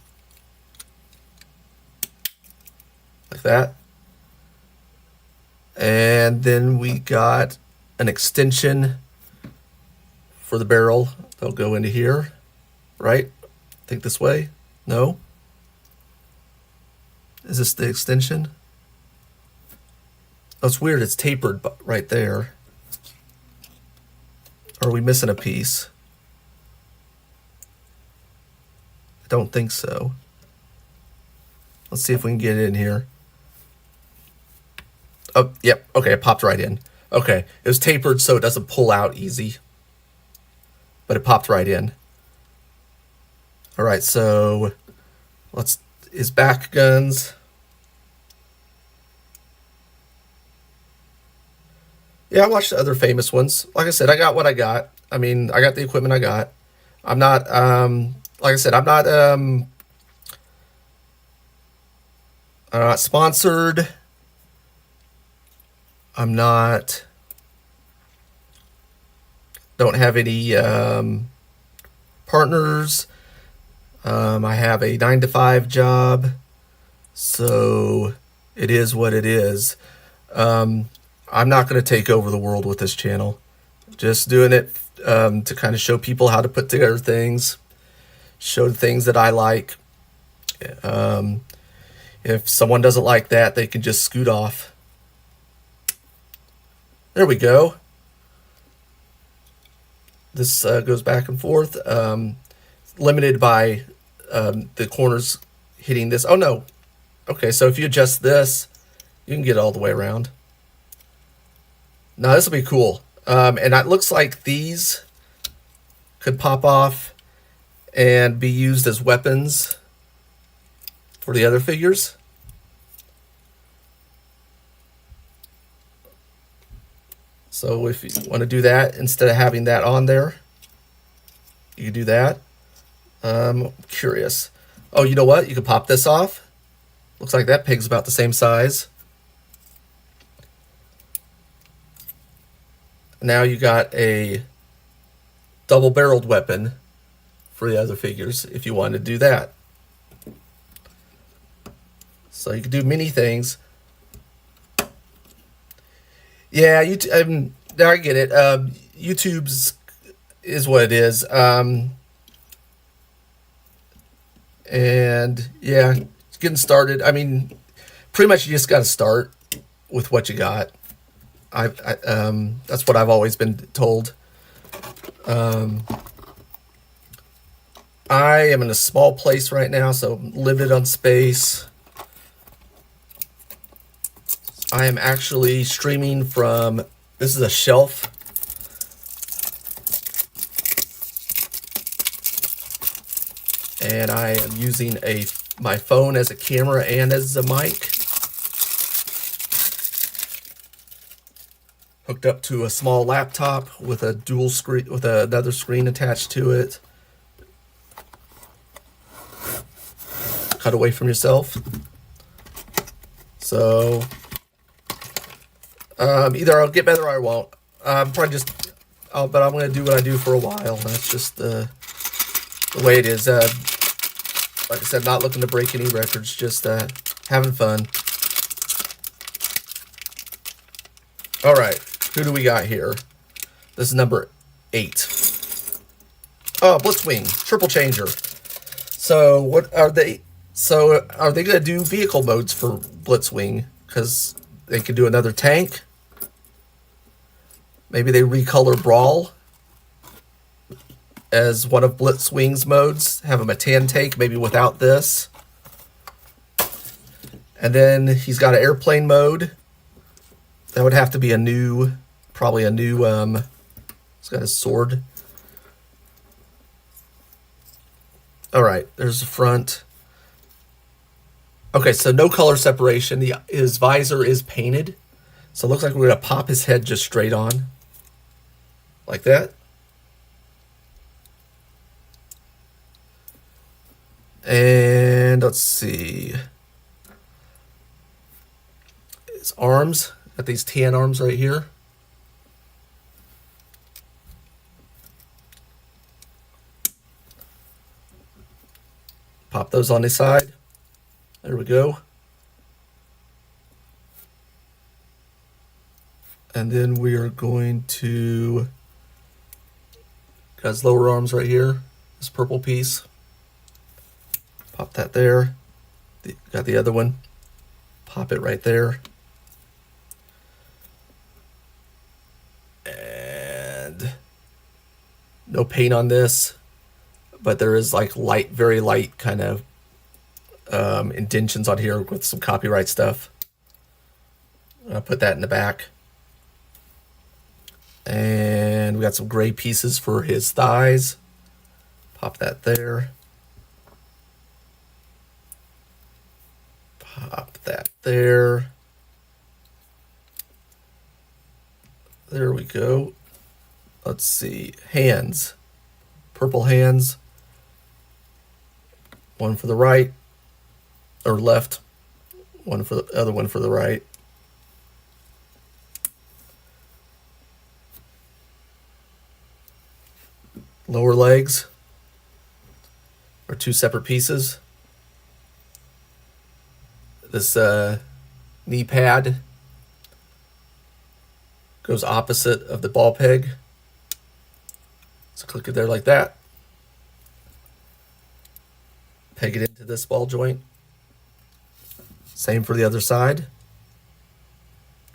Like that. And then we got an extension for the barrel. They'll go into here, right? Think this way? No? Is this the extension? Oh, it's weird. It's tapered right there. Are we missing a piece? I don't think so. Let's see if we can get it in here. Oh, yep. Okay, it popped right in. Okay, it was tapered so it doesn't pull out easy. But it popped right in. All right, so his back guns. Yeah, I watched the other famous ones. Like I said, I got what I got. I mean, I got the equipment I got. I'm not, like I said, I'm not sponsored. I'm not, don't have any partners. I have a 9-to-5 job, so it is what it is. I'm not going to take over the world with this channel. Just doing it to kind of show people how to put together things, show the things that I like. If someone doesn't like that, they can just scoot off. There we go. This goes back and forth. Limited by the corners hitting this. Oh, no. Okay, so if you adjust this, you can get all the way around. Now, this will be cool. And it looks like these could pop off and be used as weapons for the other figures. So if you want to do that, instead of having that on there, You can do that. Curious. Oh, you know what? You can pop this off. Looks like that pig's about the same size. Now you got a double-barreled weapon for the other figures if you want to do that. So you can do many things. Yeah, I get it. YouTube's is what it is. And yeah, getting started. I mean, pretty much you just got to start with what you got. That's what I've always been told. I am in a small place right now, so I'm limited on space. I am actually streaming from, this is a shelf. And I am using my phone as a camera and as a mic. Hooked up to a small laptop with a dual screen, with another screen attached to it. Cut away from yourself. So either I'll get better or I won't. Probably just, but I'm going to do what I do for a while. That's just the way it is. Like I said, not looking to break any records, just having fun. All right, who do we got here? This is number 8. Oh, Blitzwing, triple changer. So what are they? So are they going to do vehicle modes for Blitzwing? Because they could do another tank. Maybe they recolor Brawl as one of Blitzwing's modes. Have him a tan tank, maybe without this. And then he's got an airplane mode. That would have to be a new, probably a new, he's got a sword. All right, there's the front. Okay, so no color separation. His visor is painted. So it looks like we're going to pop his head just straight on. Like that. And let's see. His arms. Got these tan arms right here. Pop those on the side. There we go. And then we are going to, got his lower arms right here, this purple piece. Pop that there. Got the other one. Pop it right there. And no paint on this, but there is like light, very light kind of indentions on here with some copyright stuff. I'll put that in the back. And we got some gray pieces for his thighs. Pop that there. Pop that there. There we go. Let's see. Hands. Purple hands. One for the right. Or left. One for the other one for the right. Lower legs are 2 separate pieces. This knee pad goes opposite of the ball peg. So click it there like that. Peg it into this ball joint. Same for the other side.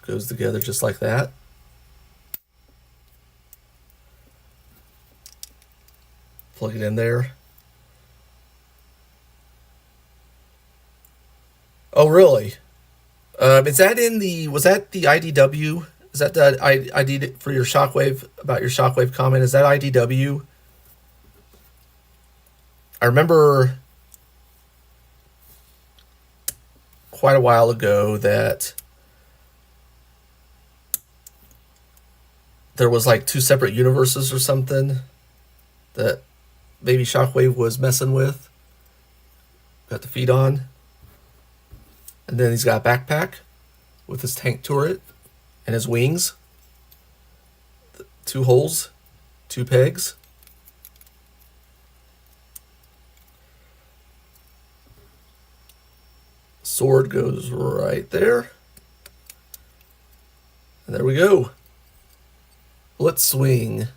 Goes together just like that. Plug it in there. Oh, really? Is that in the, was that the IDW? Is that the ID for your Shockwave, about your Shockwave comment? Is that IDW? I remember quite a while ago that there was like 2 separate universes or something that maybe Shockwave was messing with. Got the feet on. And then he's got a backpack with his tank turret and his wings. 2 holes, 2 pegs. Sword goes right there. And there we go. Let's swing.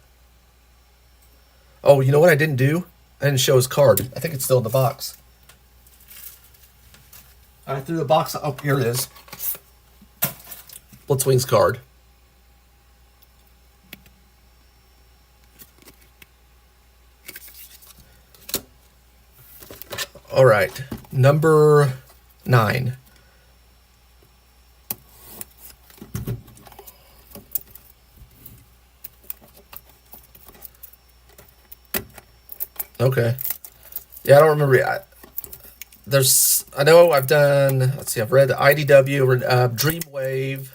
Oh, you know what I didn't do? I didn't show his card. I think it's still in the box. I threw the box. Oh, here it is. Blitzwing's card. All right, number 9. Okay. Yeah, I don't remember. I know I've done. Let's see. I've read IDW, Dreamwave.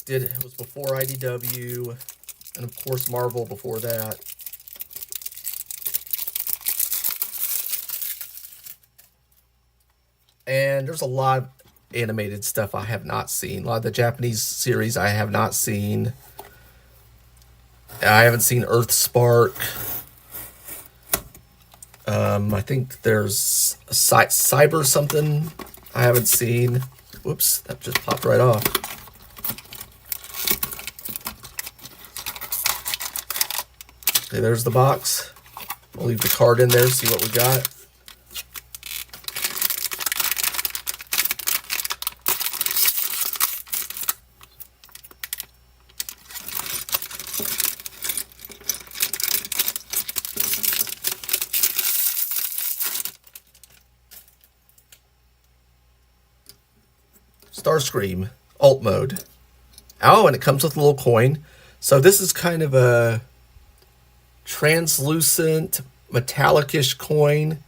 It was before IDW, and of course Marvel before that. And there's a lot of animated stuff I have not seen. A lot of the Japanese series I have not seen. I haven't seen Earthspark. I think there's Cyber something I haven't seen. Whoops, that just popped right off. Okay, there's the box. We'll leave the card in there, see what we got. Starscream, alt mode. Oh, and it comes with a little coin. So this is kind of a translucent, metallic-ish coin.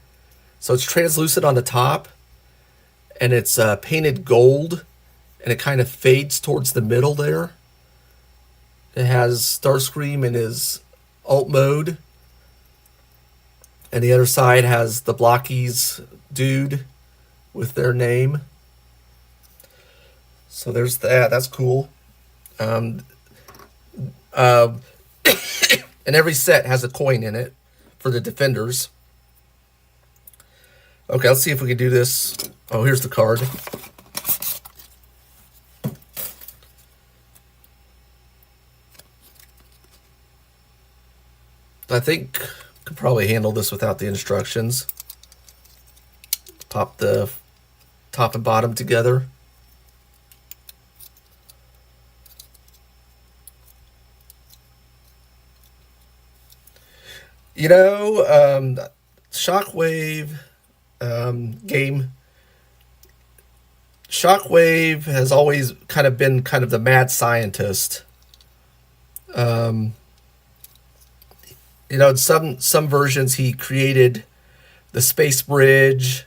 So it's translucent on the top, and it's painted gold, and it kind of fades towards the middle there. It has Starscream in his alt mode, and the other side has the Blokees dude with their name. So there's that. That's cool. And every set has a coin in it for the defenders. Okay, let's see if we can do this. Oh, here's the card. I think I could probably handle this without the instructions. Pop the top and bottom together. You know, Shockwave game. Shockwave has always kind of been kind of the mad scientist. You know, in some versions he created the space bridge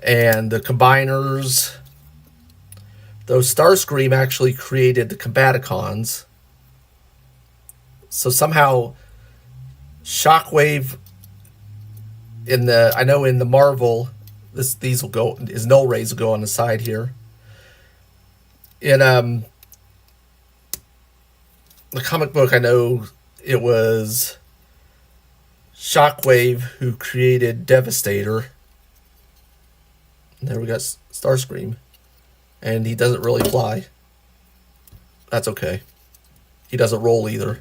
and the combiners. Though Starscream actually created the Combaticons. So somehow Shockwave I know in the Marvel, these will go, his null rays will go on the side here. In the comic book, I know it was Shockwave who created Devastator. And there we got Starscream. And he doesn't really fly. That's okay. He doesn't roll either.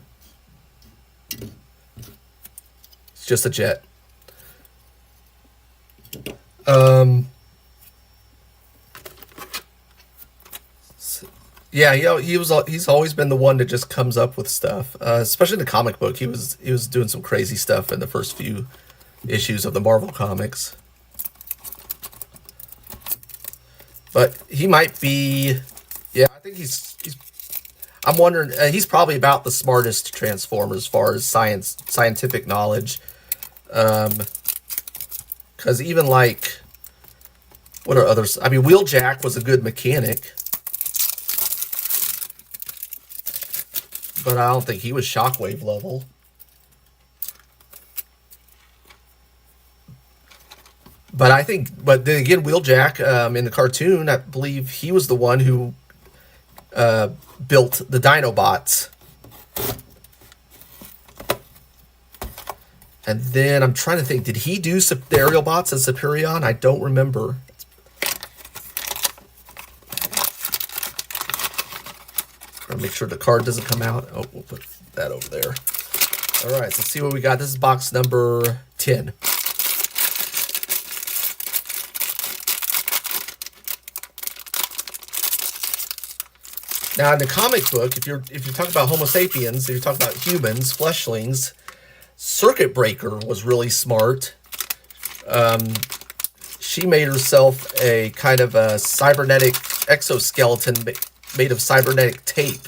It's just a jet. Yeah, he's always been the one that just comes up with stuff. Especially in the comic book, he was doing some crazy stuff in the first few issues of the Marvel comics. But he might be, yeah, I think he's I'm wondering, he's probably about the smartest Transformer as far as scientific knowledge. Because even like, what are others? I mean, Wheeljack was a good mechanic. But I don't think he was Shockwave level. But I think, but then again, Wheeljack in the cartoon, I believe he was the one who built the Dinobots. And then I'm trying to think, did he do the aerial bots as Superion? I don't remember. I'll make sure the card doesn't come out. Oh, we'll put that over there. All right, so let's see what we got. This is box number 10. Now, in the comic book, if you're talking about Homo sapiens, if you're talking about humans, fleshlings, Circuit Breaker was really smart. She made herself a kind of a cybernetic exoskeleton made of cybernetic tape.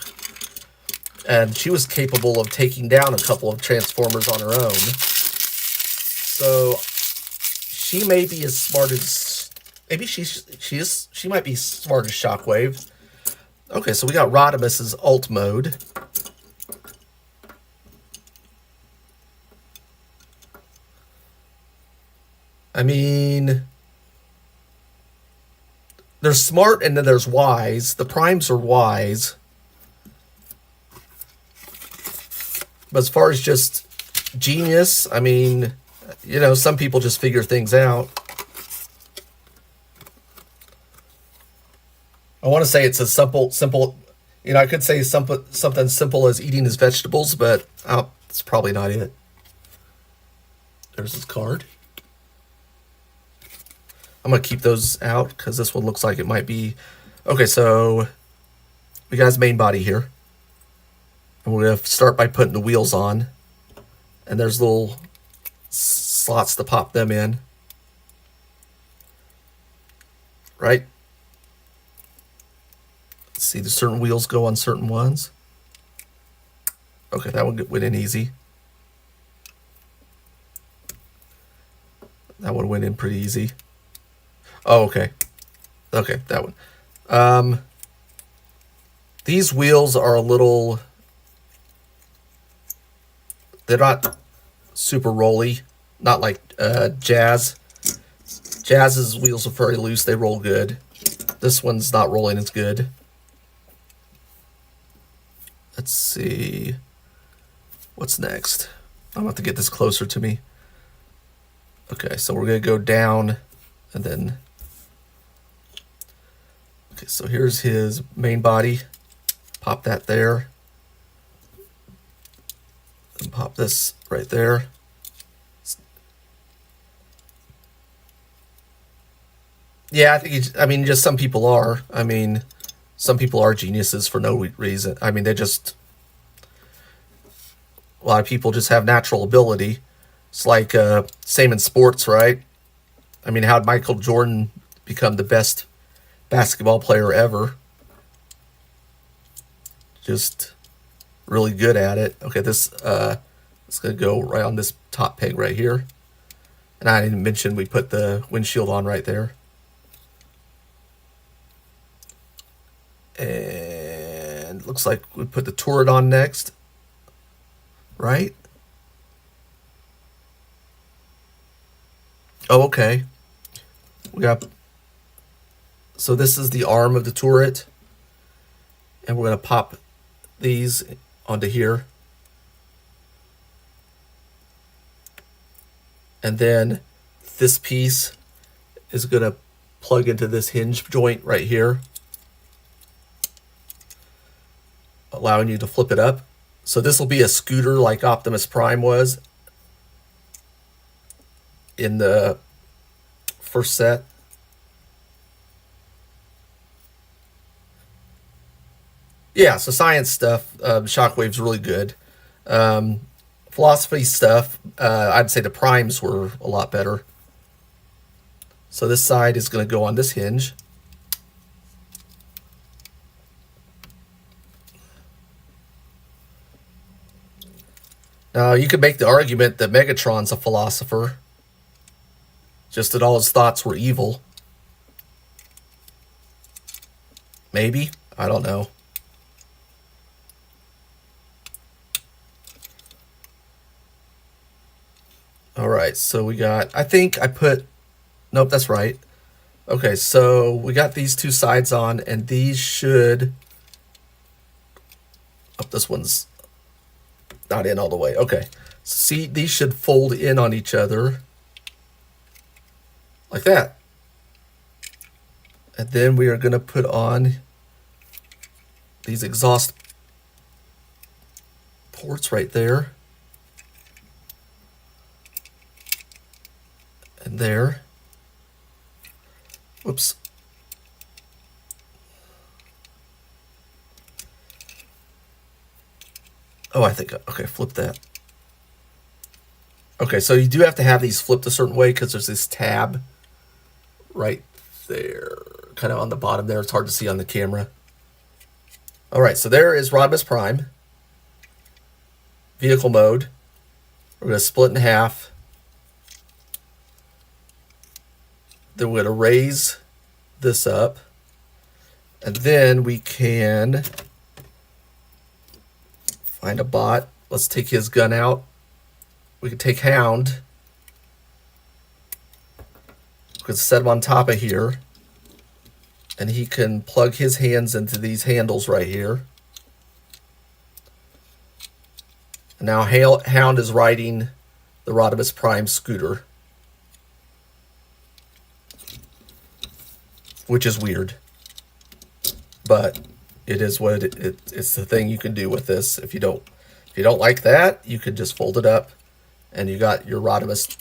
And she was capable of taking down a couple of Transformers on her own. So she may be as smart as, maybe she might be smart as Shockwave. Okay, so we got Rodimus's alt mode. I mean, there's smart and then there's wise. The primes are wise. But as far as just genius, I mean, you know, some people just figure things out. I want to say it's a simple, you know, I could say something simple as eating his vegetables, but it's probably not it. There's his card. I'm going to keep those out because this one looks like it might be... Okay, so we got his main body here. And we're going to start by putting the wheels on. And there's little slots to pop them in. Right? Let's see, do certain wheels go on certain ones? Okay, that one went in easy. That one went in pretty easy. Oh, okay. Okay, that one. These wheels are a little... They're not super rolly. Not like Jazz. Jazz's wheels are very loose. They roll good. This one's not rolling as good. Let's see. What's next? I'm going to have to get this closer to me. Okay, so we're going to go down and then... Okay, so here's his main body. Pop that there. And pop this right there. Yeah, I think I mean, just some people are. I mean, some people are geniuses for no reason. I mean, they just... A lot of people just have natural ability. It's like, same in sports, right? I mean, how'd Michael Jordan become the best basketball player ever? Just really good at it. Okay, this it's gonna go right on this top peg right here. And I didn't mention we put the windshield on right there. And looks like we put the turret on next. Right? Oh, okay. We got... So this is the arm of the turret. And we're going to pop these onto here. And then this piece is going to plug into this hinge joint right here, allowing you to flip it up. So this will be a scooter like Optimus Prime was in the first set. Yeah, so science stuff, Shockwave's really good. Philosophy stuff, I'd say the primes were a lot better. So this side is going to go on this hinge. Now, you could make the argument that Megatron's a philosopher, just that all his thoughts were evil. Maybe? I don't know. All right, so we got, I think I put Nope, that's right. Okay, so we got these two sides on, and these should... Oh, this one's not in all the way. Okay. See, these should fold in on each other. Like that. And then we are going to put on these exhaust ports right there. And there. Whoops. Oh, I think, okay, flip that. Okay, so you do have to have these flipped a certain way because there's this tab right there, kind of on the bottom there. It's hard to see on the camera. All right, so there is Rodimus Prime. Vehicle mode. We're going to split in half. Then we're going to raise this up. And then we can find a bot. Let's take his gun out. We can take Hound. We can set him on top of here. And he can plug his hands into these handles right here. And now Hound is riding the Rodimus Prime scooter. Which is weird. But it is what it's the thing you can do with this. If you don't like that, you could just fold it up and you got your Rodimus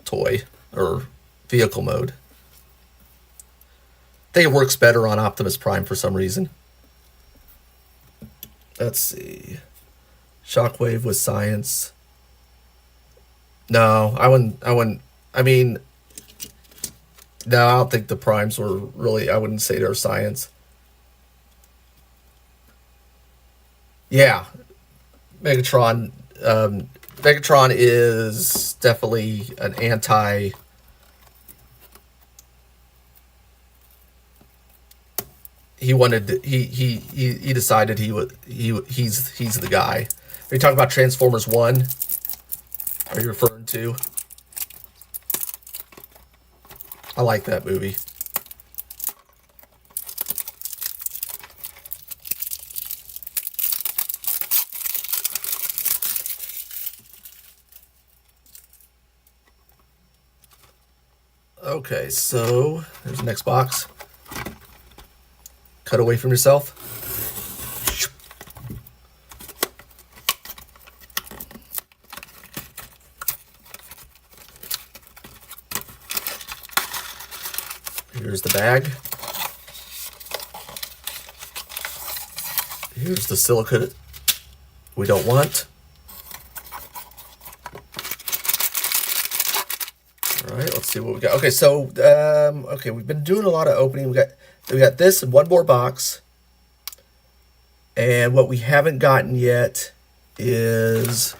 toy or vehicle mode. I think it works better on Optimus Prime for some reason. Let's see. Shockwave with science. No, I wouldn't. I mean, no, I don't think the primes were really, I wouldn't say they're science. Yeah, Megatron. Megatron is definitely an anti. He wanted. He decided he's the guy. Are you talking about Transformers 1? Are you referring to? I like that movie. Okay, so there's the next box. Cut away from yourself. Here's the bag. Here's the silicate we don't want. All right, let's see what we got. Okay, so okay, we've been doing a lot of opening. We got this and one more box. And what we haven't gotten yet is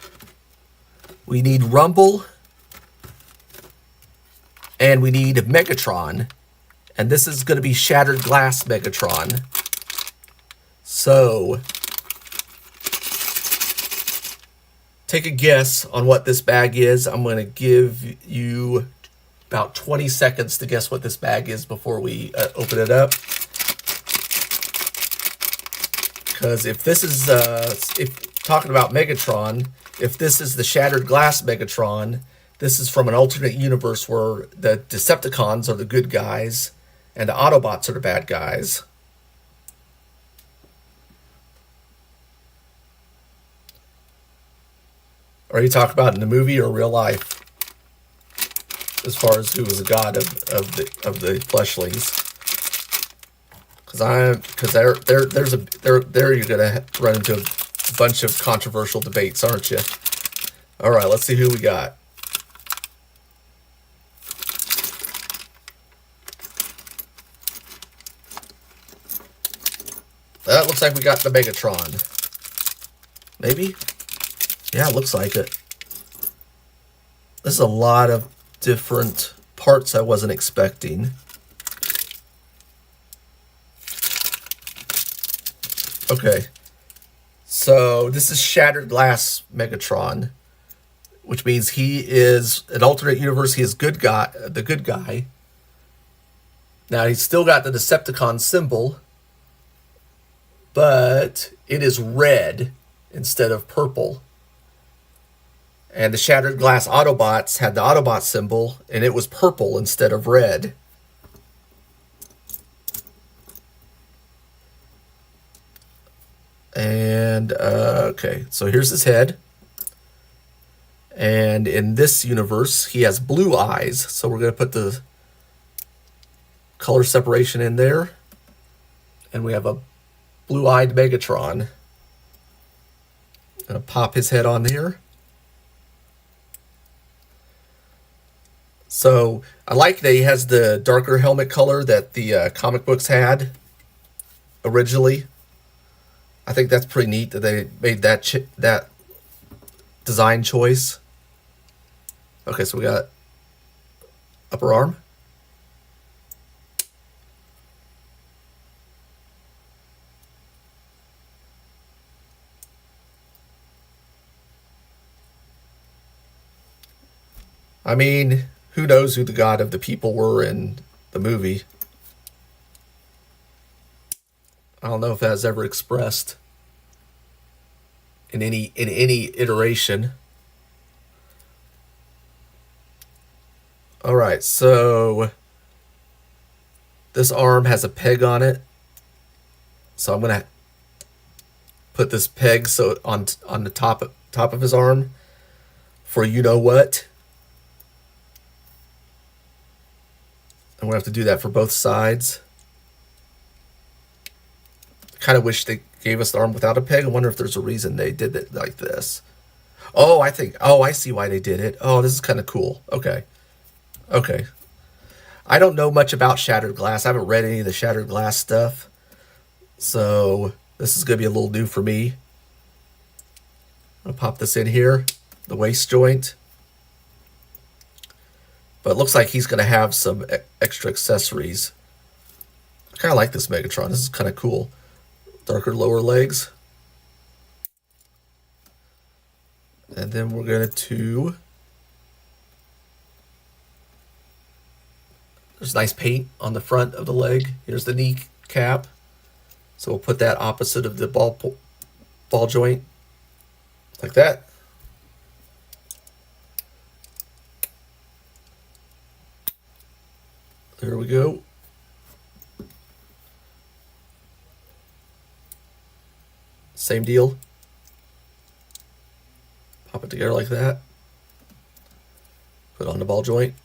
we need Rumble and we need Megatron. And this is going to be Shattered Glass Megatron. So, take a guess on what this bag is. I'm going to give you about 20 seconds to guess what this bag is before we open it up. Because if this is, if talking about Megatron, if this is the Shattered Glass Megatron, this is from an alternate universe where the Decepticons are the good guys and the Autobots are the bad guys. Are you talking about in the movie or real life? As far as who was the god of the fleshlings? Because there you're gonna run into a bunch of controversial debates, aren't you? All right, let's see who we got. That looks like we got the Megatron. Maybe? Yeah, it looks like it. This is a lot of different parts I wasn't expecting. Okay. So this is Shattered Glass Megatron. which means he is an alternate universe. He is good guy, the good guy. Now he's still got the Decepticon symbol, but it is red instead of purple. And the Shattered Glass Autobots had the Autobot symbol, and it was purple instead of red. And, okay, so here's his head. And in this universe, he has blue eyes. So we're going to put the color separation in there. And we have a blue-eyed Megatron. Going to pop his head on here. So I like that he has the darker helmet color that the comic books had originally. I think that's pretty neat that they made that design choice. Okay, so we got upper arm. I mean, who knows who the god of the people were in the movie? I don't know if that was ever expressed in any iteration. All right, so this arm has a peg on it. So I'm gonna put this peg so on the top of his arm for you know what. I'm gonna have to do that for both sides. Kind of wish they gave us the arm without a peg. I wonder if there's a reason they did it like this. Oh, I see why they did it. Oh, this is kind of cool. Okay. I don't know much about Shattered Glass. I haven't read any of the Shattered Glass stuff. So this is going to be a little new for me. I'll pop this in here, the waist joint. But it looks like he's going to have some extra accessories. I kind of like this Megatron. This is kind of cool. Darker lower legs. And then we're going to... There's nice paint on the front of the leg. Here's the knee cap. So we'll put that opposite of the ball joint. Like that. There we go. Same deal. Pop it together like that. Put on the ball joint.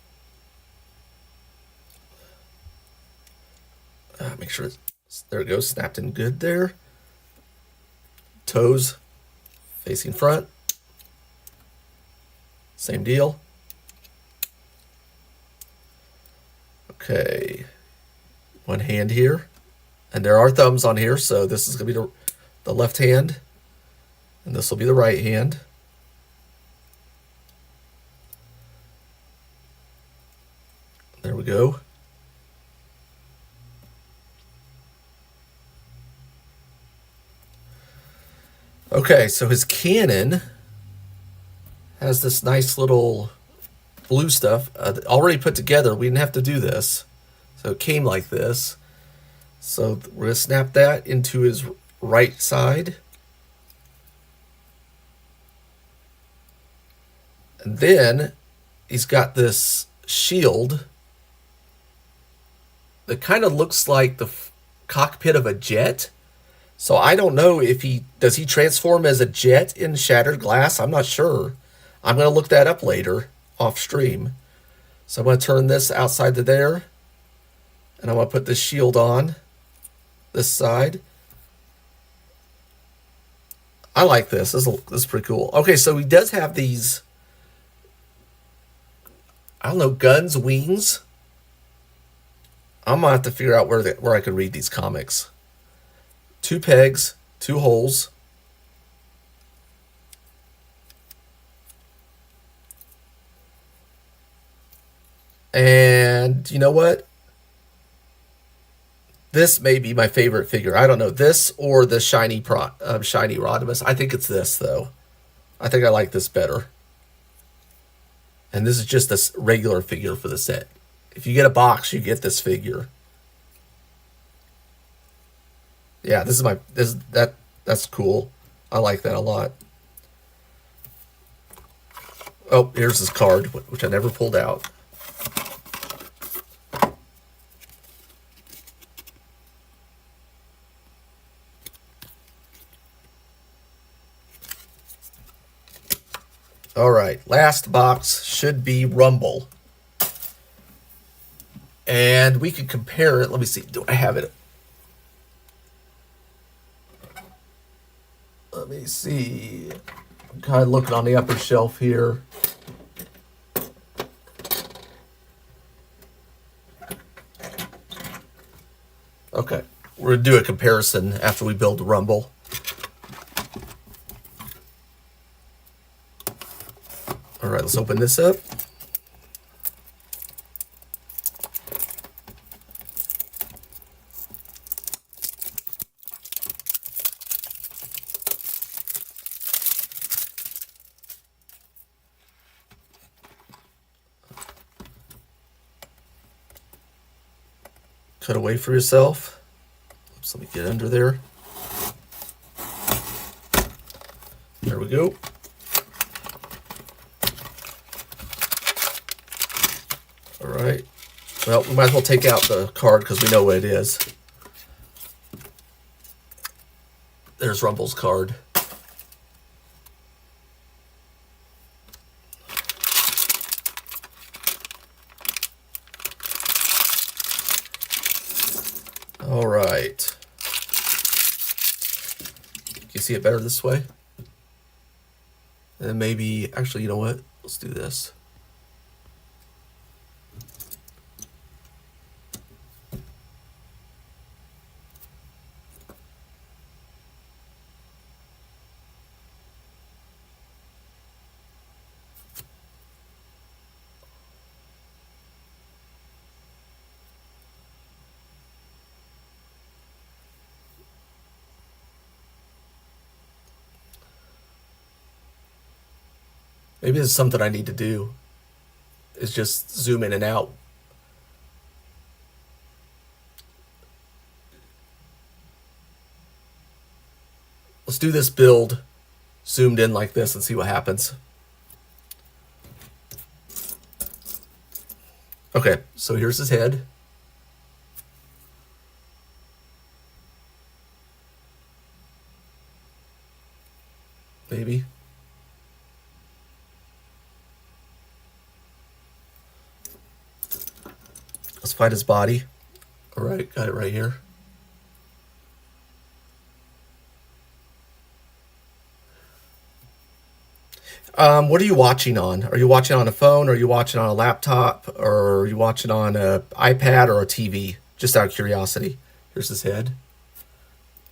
Make sure there it goes, snapped in good there. Toes facing front. Same deal. Okay, one hand here, and there are thumbs on here, so this is gonna be the left hand, and this will be the right hand. There we go. Okay, so his cannon has this nice little blue stuff already put together. We didn't have to do this. So it came like this. So we're going to snap that into his right side. And then he's got this shield that kind of looks like the cockpit of a jet. So I don't know if does he transform as a jet in Shattered Glass? I'm not sure. I'm going to look that up later off stream. So I'm going to turn this outside to there. And I'm going to put this shield on this side. I like this. This is pretty cool. Okay, so he does have these, I don't know, guns, wings. I'm going to have to figure out where I could read these comics. 2 pegs, 2 holes. And you know what? This may be my favorite figure. I don't know, this or the shiny Rodimus. I think it's this though. I think I like this better. And this is just a regular figure for the set. If you get a box, you get this figure. Yeah, this is my that's cool. I like that a lot. Oh, here's his card, which I never pulled out. All right, last box should be Rumble. And we can compare it. Let me see. Do I have it? Let me see. I'm kind of looking on the upper shelf here. Okay, we're going to do a comparison after we build Rumble. All right, let's open this up. Cut away for yourself. Oops, let me get under there. There we go. All right. Well, we might as well take out the card because we know what it is. There's Rumble's card. All right. Can you see it better this way? And maybe, actually, you know what? Let's do this. Maybe this is something I need to do, is just zoom in and out. Let's do this build zoomed in like this and see what happens. Okay, so here's his head. Maybe. Let's find his body. All right, got it right here. What are you watching on? Are you watching on a phone? Or are you watching on a laptop? Or are you watching on an iPad or a TV? Just out of curiosity. Here's his head.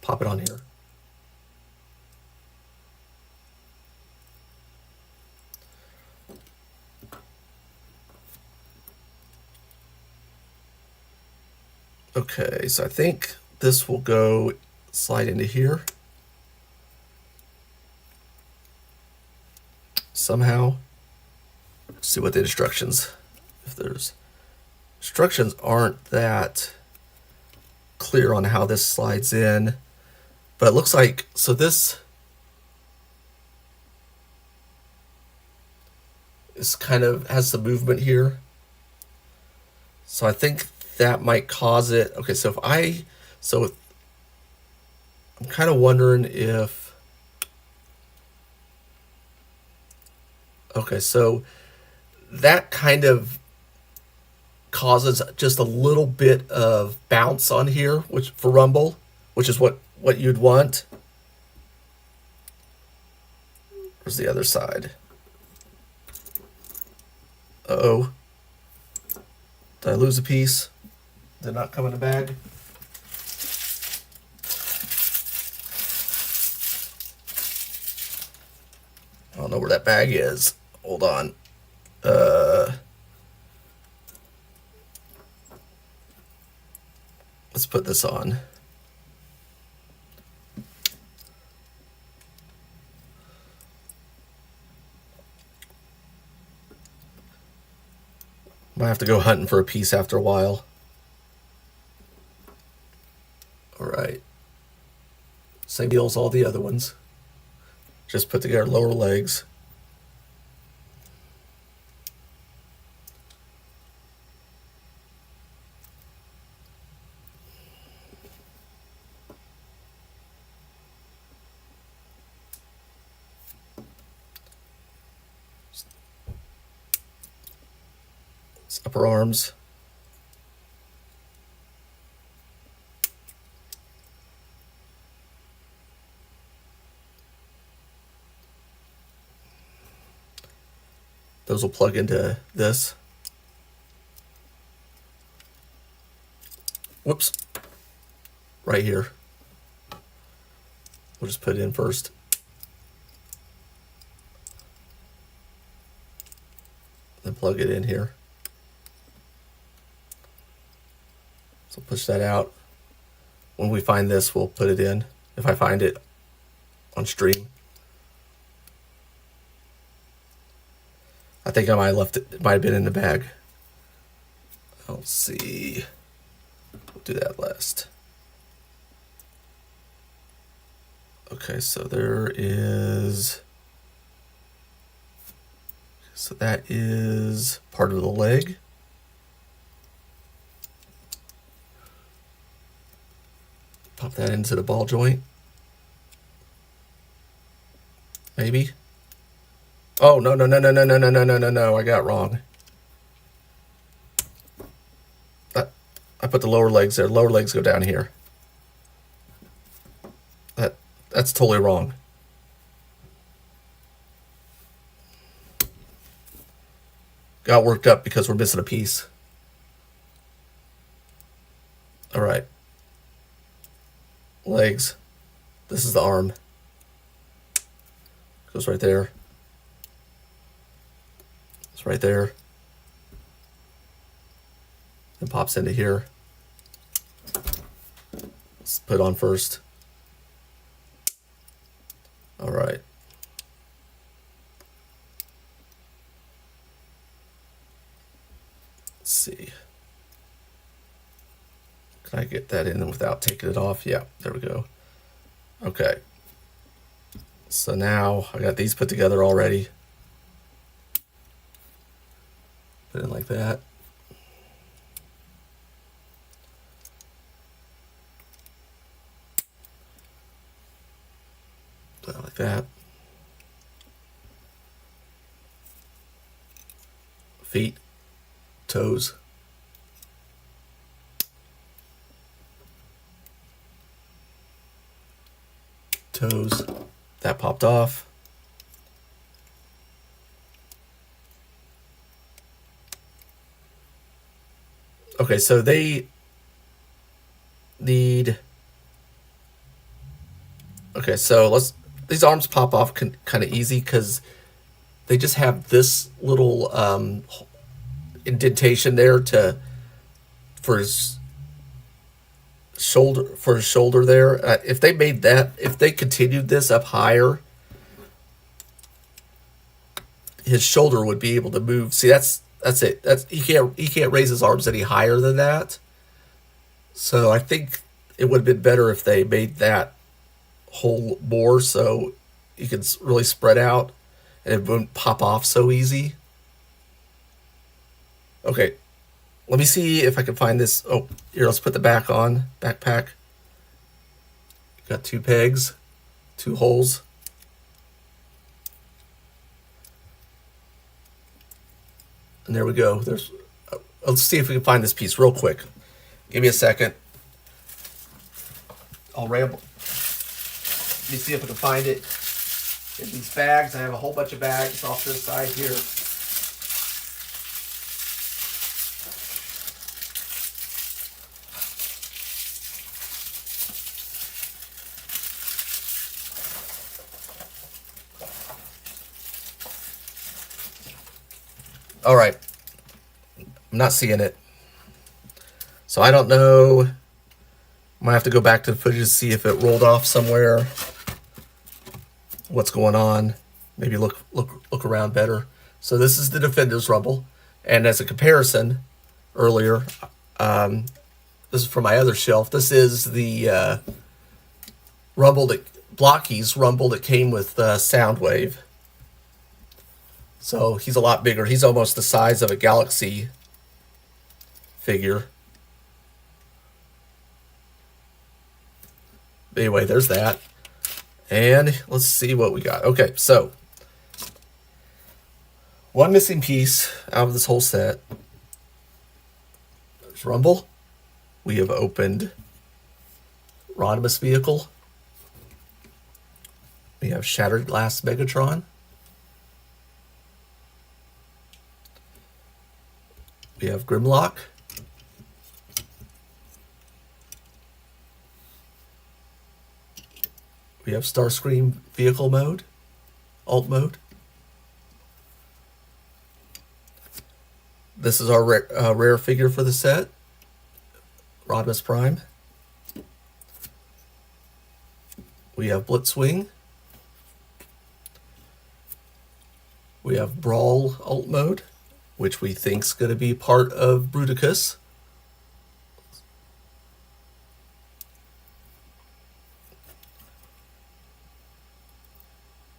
Pop it on here. Okay, so I think this will go slide into here. Somehow. Let's see what the instructions, if there's instructions aren't that clear on how this slides in, but it looks like, so this is kind of has some movement here. So I think that might cause it. Okay, so I'm kind of wondering if, okay, so that kind of causes just a little bit of bounce on here, which for Rumble, which is what you'd want. Where's the other side? Uh-oh. Did I lose a piece? Did it not come in a bag? I don't know where that bag is. Hold on. Let's put this on. Might have to go hunting for a piece after a while. All right. Same deal as all the other ones. Just put together lower legs. Upper arms. Those will plug into this. Whoops. Right here. We'll just put it in first. Then plug it in here. So push that out. When we find this, we'll put it in. If I find it on stream. I think I might have left it. It might have been in the bag. Let's see. We'll do that last. Okay, so there is. So that is part of the leg. Pop that into the ball joint. Maybe. Oh, no. I got it wrong. I put the lower legs there. Lower legs go down here. That's totally wrong. Got worked up because we're missing a piece. All right. Legs. This is the arm. Goes right there. It's right there. And pops into here. Let's put it on first. All right. Let's see. Can I get that in without taking it off? Yeah, there we go. Okay. So now I got these put together already. Put it in like that. Put it like that. Feet, toes. Toes. That popped off. Okay, so they need. Okay, so these arms pop off kind of easy because they just have this little indentation there for his shoulder there. If they made that, if they continued this up higher, his shoulder would be able to move. See, that's it. He can't raise his arms any higher than that. So I think it would have been better if they made that hole more so you could really spread out and it wouldn't pop off so easy. Okay, let me see if I can find this. Oh, here, let's put the backpack. Got 2 pegs, 2 holes. And there we go. Let's see if we can find this piece real quick. Give me a second. I'll ramble. Let me see if I can find it in these bags. I have a whole bunch of bags off to the side here. All right. I'm not seeing it. So I don't know. Might have to go back to the footage to see if it rolled off somewhere. What's going on? Maybe look around better. So this is the Defender's Rumble, And as a comparison, earlier, this is from my other shelf. This is the Blokees Rumble that came with Soundwave. So he's a lot bigger. He's almost the size of a Galaxy figure. Anyway, there's that. And let's see what we got. Okay, so one missing piece out of this whole set. There's Rumble. We have opened Rodimus Vehicle. We have Shattered Glass Megatron. We have Grimlock. We have Starscream Vehicle Mode, Alt Mode. This is our rare figure for the set, Rodimus Prime. We have Blitzwing. We have Brawl Alt Mode, which we think is going to be part of Bruticus.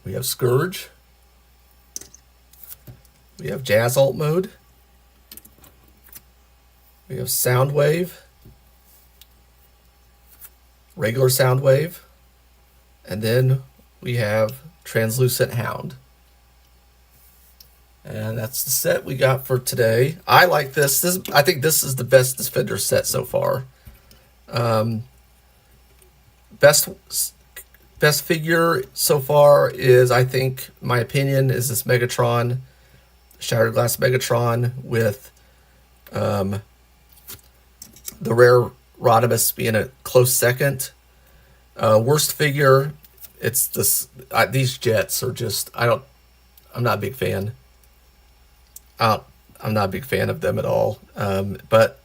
We have Scourge. We have Jazz Alt Mode. We have Soundwave. Regular Soundwave. And then we have Translucent Hound. And that's the set we got for today. I like this. I think this is the best Defender set so far. Best figure so far is, I think, my opinion, is this Megatron, Shattered Glass Megatron, with the rare Rodimus being a close second. Worst figure, it's this. These jets are just, I'm not a big fan. I'm not a big fan of them at all. But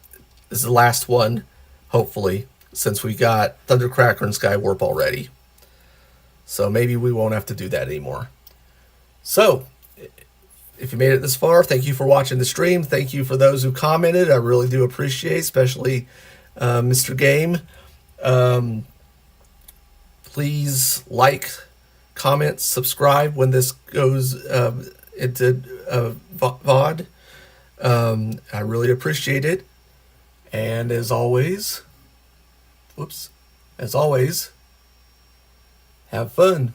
this is the last one, hopefully, since we got Thundercracker and Skywarp already. So maybe we won't have to do that anymore. So, if you made it this far, thank you for watching the stream. Thank you for those who commented. I really do appreciate, especially Mr. Game. Please like, comment, subscribe when this goes into VOD. I really appreciate it. And as always, have fun.